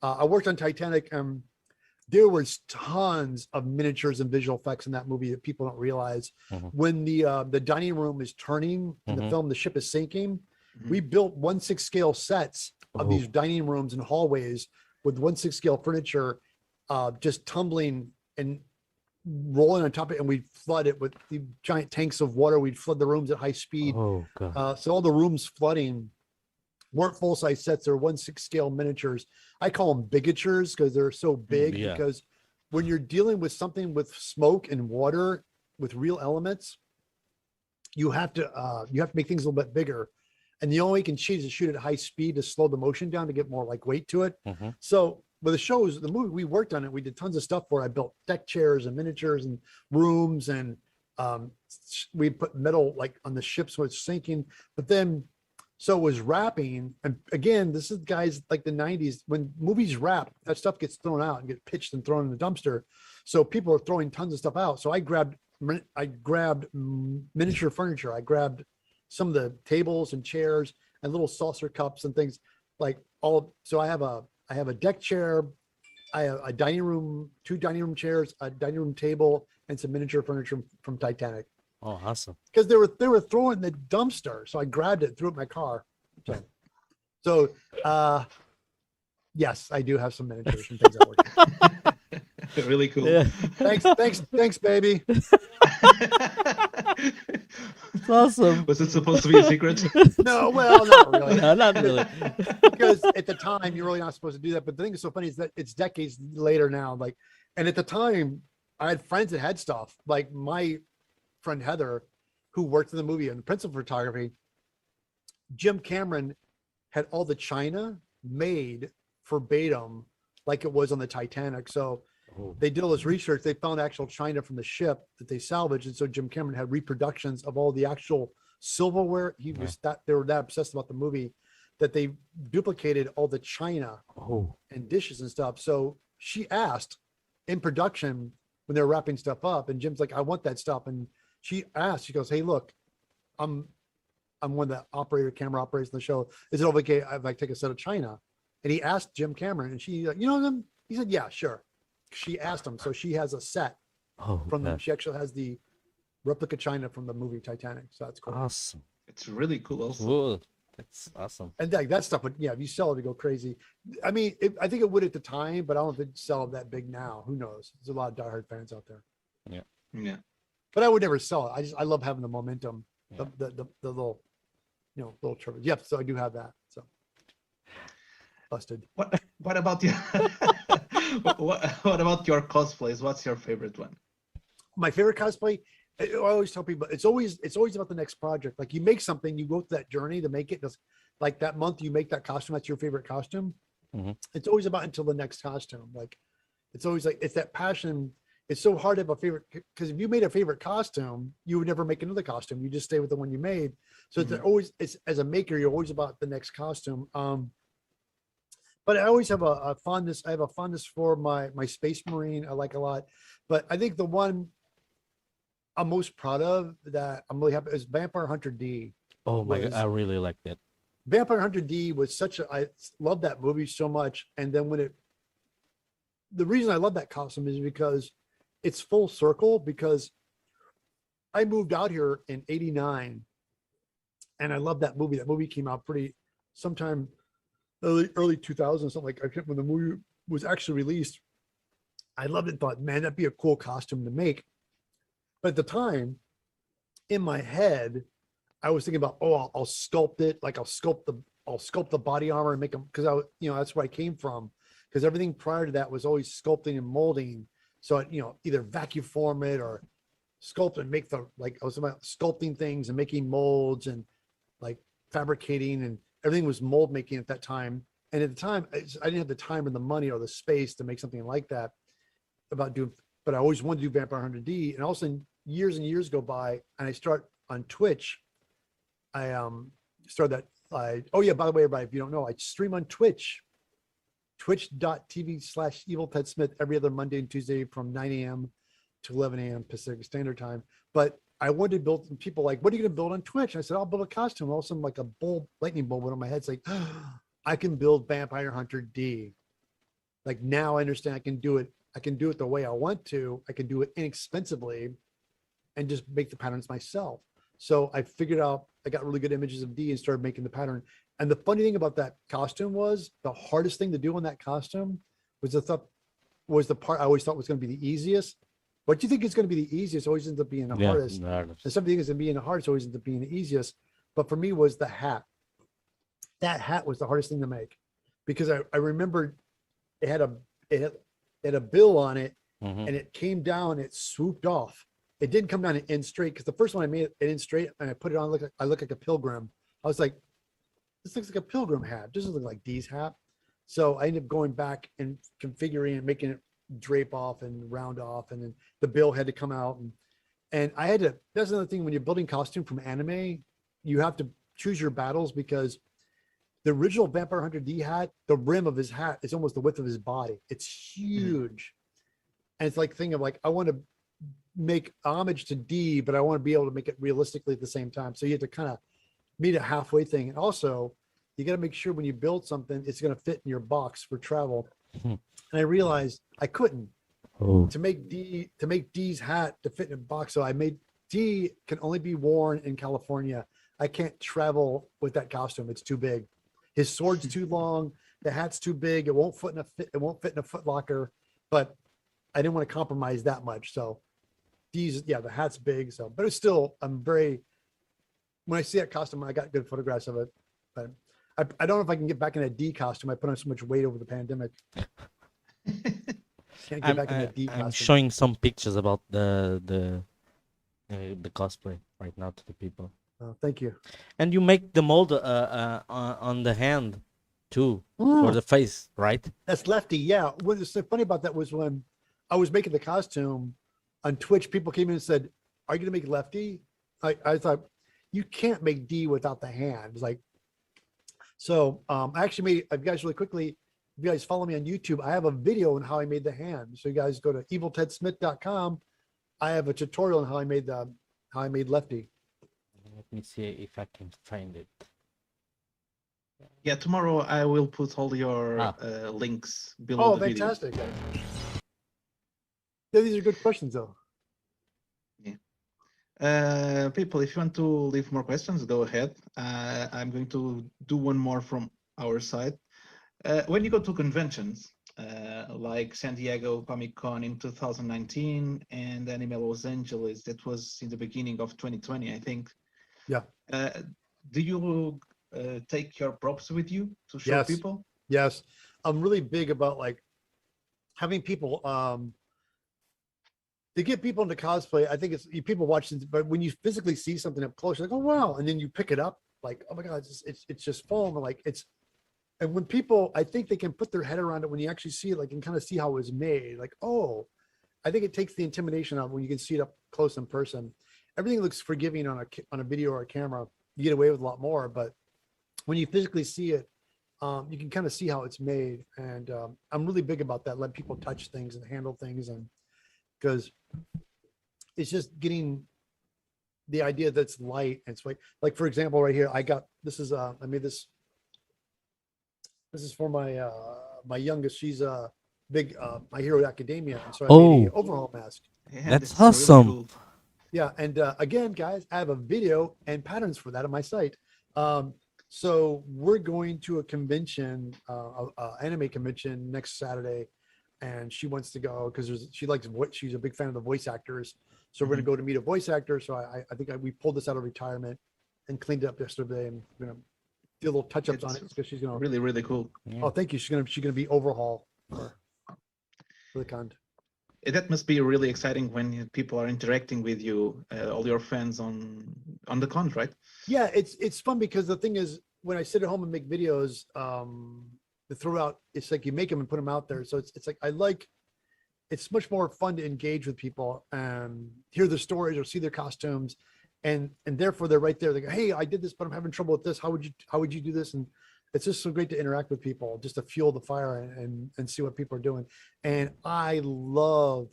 I worked on Titanic. There was tons of miniatures and visual effects in that movie that people don't realize. When the dining room is turning in the film, the ship is sinking. We built 1/6 scale sets of these dining rooms and hallways with 1/6 scale furniture, just tumbling and rolling on top of it, and we'd flood it with the giant tanks of water. We'd flood the rooms at high speed. Oh god. So all the rooms flooding weren't full-size sets. They're 1/6 scale miniatures. I call them bigatures because they're so big. Because when you're dealing with something with smoke and water with real elements, you have to make things a little bit bigger. And the only way you can cheat is to shoot at high speed to slow the motion down to get more like weight to it. So with the movie we worked on it, we did tons of stuff for it. I built deck chairs and miniatures and rooms, and we put metal like on the ship so it's sinking. But then so it was wrapping, and again, this is guys like the 90s. When movies wrap, that stuff gets thrown out and gets pitched and thrown in the dumpster. So people are throwing tons of stuff out. So I grabbed miniature furniture. I grabbed some of the tables and chairs and little saucer cups and things like all. So I have a deck chair, I have a dining room, 2 dining room chairs, a dining room table, and some miniature furniture from Titanic. Oh, awesome. Because they were throwing the dumpster. So I grabbed it, threw it in my car. So yes, I do have some miniatures and things I work. Really cool. Yeah. Thanks, baby. It's awesome. Was it supposed to be a secret? No, well, not really. No, not really. Because at the time you're really not supposed to do that. But the thing that's so funny is that it's decades later now. Like, and at the time I had friends that had stuff. Like my friend Heather, who worked in the movie and principal photography, Jim Cameron had all the china made verbatim like it was on the Titanic. So they did all this research. They found actual china from the ship that they salvaged. And so Jim Cameron had reproductions of all the actual silverware. He was they were that obsessed about the movie that they duplicated all the china and dishes and stuff. So she asked in production when they were wrapping stuff up, and Jim's like, I want that stuff. And she asked, she goes, hey, look, I'm one of the camera operators in the show. Is it okay if I take a set of china? And he asked Jim Cameron, and she, you know them? He said, yeah, sure. She asked him. So she has a set from them. She actually has the replica china from the movie Titanic. So that's cool. Awesome. It's really cool also. Cool. That's awesome. And that stuff would, if you sell it, to go crazy. I mean, I think it would at the time, but I don't think it'd sell that big now. Who knows? There's a lot of diehard fans out there. Yeah. But I would never sell it. I love having the momentum, the little, little trivia. Yep. So I do have that. So busted. What about your what about your cosplays? What's your favorite one? My favorite cosplay, I always tell people it's always about the next project. Like you make something, you go through that journey to make it. Just like that month you make that costume, that's your favorite costume. It's always about until the next costume. Like it's always like it's that passion. It's so hard to have a favorite, because if you made a favorite costume, you would never make another costume. You just stay with the one you made. So it's as a maker, you're always about the next costume. But I always have a fondness. I have a fondness for my Space Marine. I like a lot. But I think the one I'm most proud of that I'm really happy is Vampire Hunter D. Oh my god, I really like that. Vampire Hunter D was I love that movie so much. And then when the reason I love that costume is because it's full circle, because I moved out here in 89 and I love that movie. That movie came out pretty sometime early 2000s, something like, I can't, when the movie was actually released. I loved it and thought, man, that'd be a cool costume to make. But at the time, in my head, I was thinking about, oh, I'll sculpt it, like I'll sculpt the body armor and make them, because that's where I came from. Because everything prior to that was always sculpting and molding. So either vacuum form it or sculpt and make I was about sculpting things and making molds and like fabricating, and everything was mold making at that time. And at the time, I didn't have the time or the money or the space to make something like that but I always wanted to do Vampire Hunter D. And all of a sudden, years and years go by, and I start on Twitch. I started that. Oh yeah, by the way, everybody, if you don't know, I stream on Twitch, twitch.tv/EvilTedSmith every other Monday and Tuesday from 9 a.m. to 11 a.m. Pacific Standard Time. But I wanted to build, and people like, what are you going to build on Twitch? And I said, I'll build a costume. All of a sudden, like a lightning bolt went on my head. It's like, I can build Vampire Hunter D. Like now I understand I can do it. I can do it the way I want to. I can do it inexpensively and just make the patterns myself. So I figured out, I got really good images of D and started making the pattern. And the funny thing about that costume was the hardest thing to do on that costume was the part I always thought was going to be the easiest. What you think is going to be the easiest always ends up being the hardest. And something is going to be in the hardest always ends up being the easiest. But for me was the hat. That hat was the hardest thing to make, because I remembered it had a bill on it, and it came down, it swooped off. It didn't come down and end straight, because the first one I made it end straight and I put it on, I look like a pilgrim. I was like, this looks like a pilgrim hat. This doesn't look like Dee's hat. So I ended up going back and configuring and making it drape off and round off, and then the bill had to come out. And I had to, that's another thing, when you're building costume from anime, you have to choose your battles, because the original Vampire Hunter D hat, the rim of his hat is almost the width of his body. It's huge. And it's like thing of like, I want to make homage to D, but I want to be able to make it realistically at the same time. So you have to kind of meet a halfway thing. And also you got to make sure when you build something, it's going to fit in your box for travel. And I realized I couldn't to make D's hat to fit in a box. So I made D can only be worn in California. I can't travel with that costume. It's too big. His sword's too long. The hat's too big. It won't fit in a Foot Locker. But I didn't want to compromise that much. So the hat's big. So, but it's still, when I see that costume, I got good photographs of it. But I don't know if I can get back in a D costume. I put on so much weight over the pandemic. Can't get back in a D costume. I'm showing some pictures about the cosplay right now to the people. Thank you. And you make the mold on the hand too, for the face, right? That's Lefty. Yeah. What's so funny about that was when I was making the costume on Twitch, people came in and said, "Are you going to make Lefty?" I thought, you can't make D without the hand. It's like, so I actually made, if you guys really quickly, if you guys follow me on YouTube, I have a video on how I made the hand. So you guys go to eviltedsmith.com. I have a tutorial on how I made Lefty. Let me see if I can find it. Yeah, tomorrow I will put all your links below the video. Fantastic. Yeah, these are good questions though. Yeah. People, if you want to leave more questions, go ahead. I'm going to do one more from our side. When you go to conventions, like San Diego Comic-Con in 2019 and Anime Los Angeles, that was in the beginning of 2020, I think. Yeah. Do you take your props with you to show people? Yes. I'm really big about like having people, to get people into cosplay. I think it's people watch it, but when you physically see something up close, you're like, oh wow, and then you pick it up, like, oh my god, it's just foam, and like and when people, I think they can put their head around it when you actually see it, like, and kind of see how it was made. Like, oh, I think it takes the intimidation out when you can see it up close in person. Everything looks forgiving on a video or a camera. You get away with a lot more, but when you physically see it, you can kind of see how it's made. And I'm really big about that. Let people touch things and handle things, and because it's just getting the idea that's light. And it's like for example, right here, I got this is I made this. This is for my my youngest. She's big My Hero Academia, and so I made an overhaul mask. Yeah, That's really awesome. cool. Yeah, and again, guys, I have a video and patterns for that on my site. So we're going to a convention, anime convention next Saturday, and she wants to go because she likes what she's a big fan of the voice actors. So we're going to go to meet a voice actor. So I think we pulled this out of retirement and cleaned it up yesterday, and we're gonna do a little touch ups on it because she's gonna Really, really cool. Oh, thank you. She's gonna be overhaul for the con. That must be really exciting when people are interacting with you, all your fans on the con, right? Yeah, it's fun because the thing is, when I sit at home and make videos, to throw out, it's like you make them and put them out there. So it's like it's much more fun to engage with people and hear their stories or see their costumes, and therefore they're right there. They go, hey, I did this, but I'm having trouble with this. How would you do this? And it's just so great to interact with people, just to fuel the fire and see what people are doing. And I love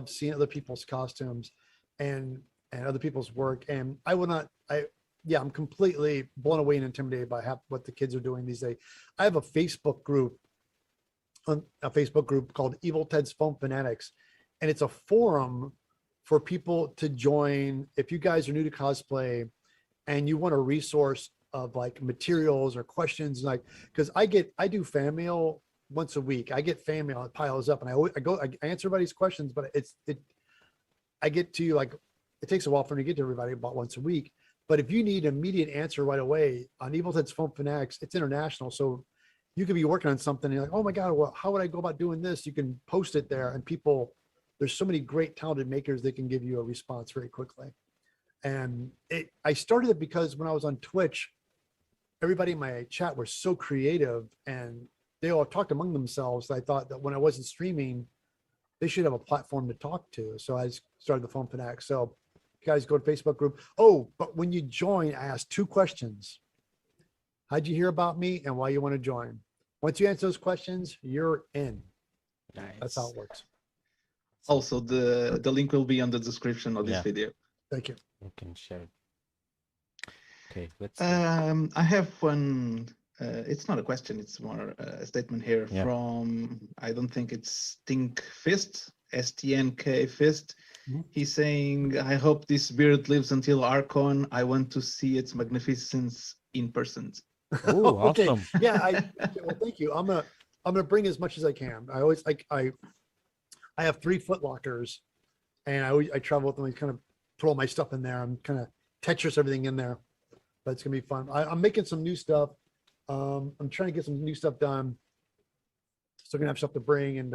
seeing other people's costumes and other people's work. And I'm completely blown away and intimidated by what the kids are doing these days. I have a Facebook group called Evil Ted's Foam Fanatics, and it's a forum for people to join. If you guys are new to cosplay and you want a resource of like materials or questions, like, because I do fan mail once a week. I get fan mail, it piles up, and I answer everybody's questions, but I get to, like, it takes a while for me to get to everybody about once a week. But if you need an immediate answer right away on Evil Ted's Foam Fanatics, it's international. So you could be working on something and you're like, oh my God, well, how would I go about doing this? You can post it there, and there's so many great talented makers that can give you a response very quickly. And I started it because when I was on Twitch, everybody in my chat were so creative and they all talked among themselves. I thought that when I wasn't streaming, they should have a platform to talk to. So I started the Foam Fanatics. So you guys go to Facebook group. Oh, but when you join, I asked 2 questions. How'd you hear about me and why you want to join? Once you answer those questions, you're in. Nice. That's how it works. Also, the link will be on the description of this video. Thank you. You can share it. Okay, let's I have one. It's not a question, it's more a statement here from, I don't think it's Stink Fist, STNK Fist. He's saying, I hope this beard lives until Archon. I want to see its magnificence in person. Oh, okay. awesome. Yeah, well, thank you. I'm gonna bring as much as I can. I always I have 3 foot lockers, and I travel with them. I kind of put all my stuff in there. I'm kind of Tetris everything in there, but it's gonna be fun. I'm making some new stuff. I'm trying to get some new stuff done. Still gonna have stuff to bring, and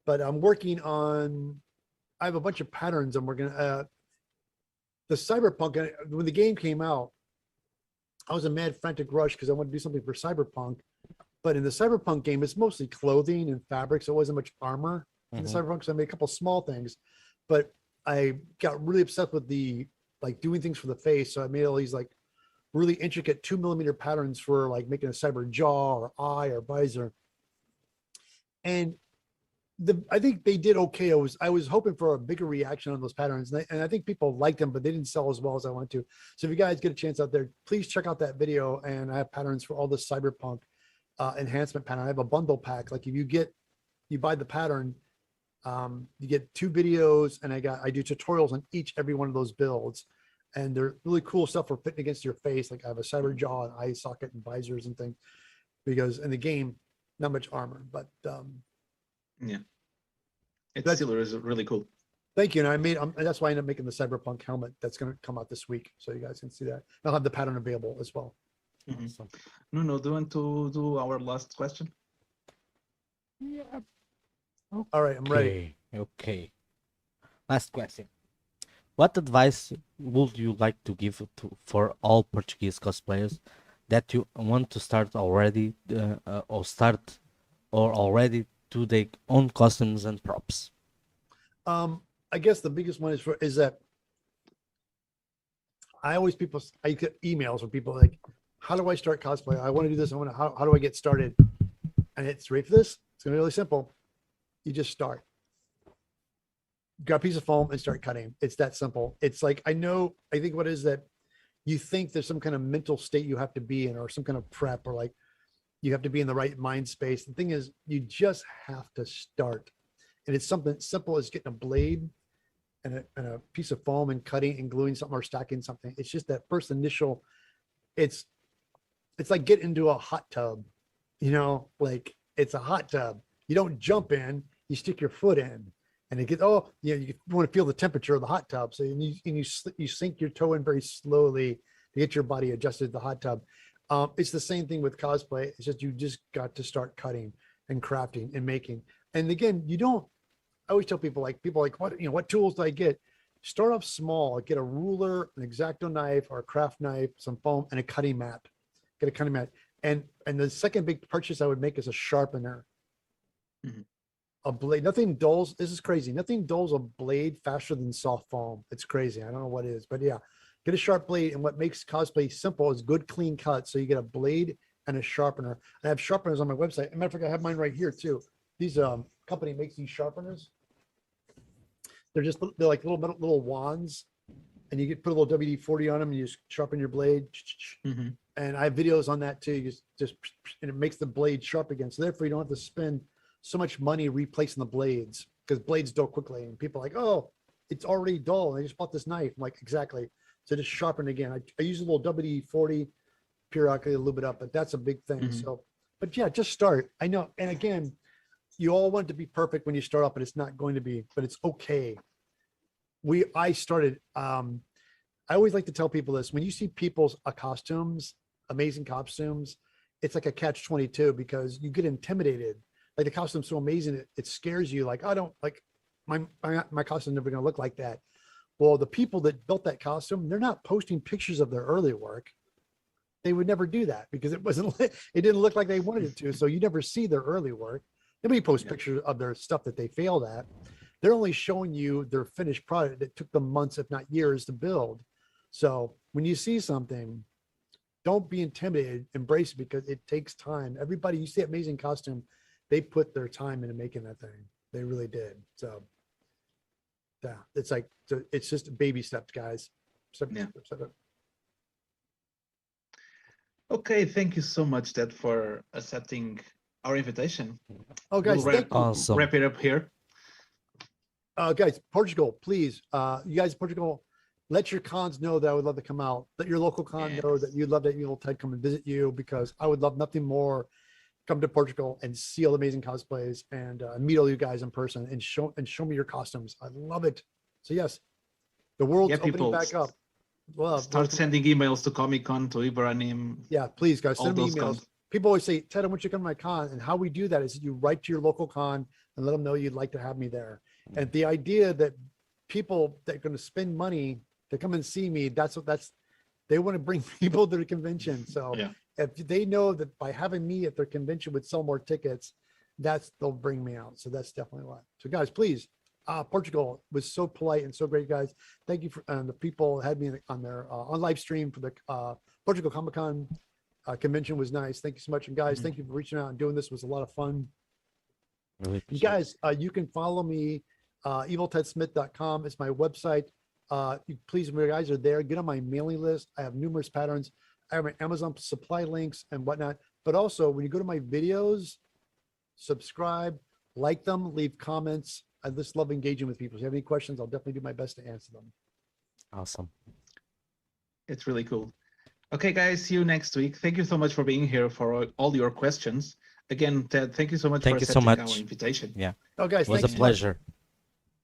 but I'm working on. I have a bunch of patterns I'm working. The Cyberpunk, when the game came out, I was a mad frantic rush because I wanted to do something for Cyberpunk. But in the Cyberpunk game, it's mostly clothing and fabric, so it wasn't much armor in the Cyberpunk. So I made a couple small things, but I got really obsessed with doing things for the face. So I made all these like really intricate 2mm patterns for like making a cyber jaw or eye or visor. And I think they did okay. I was hoping for a bigger reaction on those patterns, and I think people liked them, but they didn't sell as well as I wanted to. So if you guys get a chance out there, please check out that video. And I have patterns for all the Cyberpunk enhancement pattern. I have a bundle pack. Like if you buy the pattern, you get 2 videos, and I do tutorials on every one of those builds, and they're really cool stuff for fitting against your face. Like I have a cyber jaw and eye socket and visors and things, because in the game, not much armor, but yeah, it's still is really cool. Thank you. And that's why I ended up making the Cyberpunk helmet that's going to come out this week, so you guys can see that. I'll have the pattern available as well. Awesome. No, do you want to do our last question? Yeah. All right, I'm ready. Okay. Last question. What advice would you like to give for all Portuguese cosplayers that you want to start already or already do their own costumes and props? I guess the biggest one is that I get emails from people like, how do I start cosplay? I want to do this. How do I get started? And it's ready for this. It's going to be really simple. You just start. Grab a piece of foam and start cutting. It's that simple. It's like, I think what is that you think there's some kind of mental state you have to be in, or some kind of prep, or like, You have to be in the right mind space. The thing is, you just have to start. And it's something simple as getting a blade and a piece of foam and cutting and gluing something or stacking something. It's just that first initial, it's like getting into a hot tub, like it's a hot tub. You don't jump in, you stick your foot in and it gets, you want to feel the temperature of the hot tub. So you sink your toe in very slowly to get your body adjusted to the hot tub. It's the same thing with cosplay. It's just, you just got to start cutting and crafting and making. And again, I always tell people like, what tools do I get? Start off small, get a ruler, an X-Acto knife or a craft knife, some foam and a cutting mat. Get a cutting mat. And the second big purchase I would make is a sharpener. Mhm. A blade, nothing dulls. This is crazy. Nothing dulls a blade faster than soft foam. It's crazy. I don't know what it is, but yeah, get a sharp blade. And what makes cosplay simple is good, clean cuts. So you get a blade and a sharpener. I have sharpeners on my website. As a matter of fact, I have mine right here too. These company makes these sharpeners. They're like little wands, and you put a little WD-40 on them, and you just sharpen your blade. Mhm. And I have videos on that too. You just and it makes the blade sharp again. So therefore, you don't have to spend so much money replacing the blades, because blades dull quickly. And people are like, oh, it's already dull. I just bought this knife. I'm like, exactly. So just sharpen again. I use a little WD-40 periodically to lube it up, but that's a big thing. Mhm. So, but yeah, just start. I know. And again, you all want it to be perfect when you start off, but it's not going to be, but it's okay. I started, I always like to tell people this, when you see people's costumes, amazing costumes, it's like a catch-22 because you get intimidated. Like the costume's so amazing, it scares you. Like, I don't like my costume's never going to look like that. Well, the people that built that costume, they're not posting pictures of their early work. They would never do that because it didn't look like they wanted it to. So you never see their early work. Nobody posts pictures of their stuff that they failed at. They're only showing you their finished product that took them months, if not years, to build. So when you see something, don't be intimidated, embrace it because it takes time. Everybody, you see amazing costume, they put their time into making that thing. They really did. So yeah, it's just baby steps, guys. Step. Okay, thank you so much, Ted, for accepting our invitation. Oh, guys, Awesome. Wrap it up here. Guys, Portugal, please. You guys, Portugal, let your cons know that I would love to come out. Let your local con know that you'd love that Evil Ted come and visit you, because I would love nothing more. Come to Portugal and see all the amazing cosplays and meet all you guys in person and show me your costumes. I love it. So yes, the world's opening back up. Well, start sending emails to Comic Con, to Ibaranim. Yeah, please, guys, send me emails. Cons. People always say, Ted, I want you to come to my con. And how we do that is you write to your local con and let them know you'd like to have me there. And the idea that people that are going to spend money to come and see me, they want to bring people to the convention. So if they know that by having me at their convention would sell more tickets, they'll bring me out. So that's definitely why. So guys, please, Portugal was so polite and so great, guys. Thank you for the people had me on their on live stream for the Portugal Comic Con convention was nice. Thank you so much. And guys, thank you for reaching out and doing this. It was a lot of fun. You guys, you can follow me. eviltedsmith.com is my website. Please, when you guys are there, get on my mailing list. I have numerous patterns. I have my Amazon supply links and whatnot. But also, when you go to my videos, subscribe, like them, leave comments. I just love engaging with people. If you have any questions, I'll definitely do my best to answer them. Awesome. It's really cool. Okay, guys, see you next week. Thank you so much for being here, for all your questions. Again, Ted, thank you so much for accepting our invitation. Yeah. Oh, guys, it was a pleasure.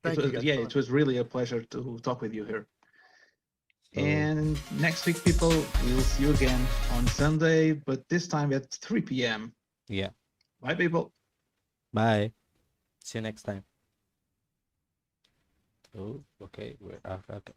Thank you, guys. Yeah, it was really a pleasure to talk with you here. And next week, people, we'll see you again on Sunday, but this time at 3 p.m. Yeah. Bye, people. Bye. See you next time. Oh, okay. Okay.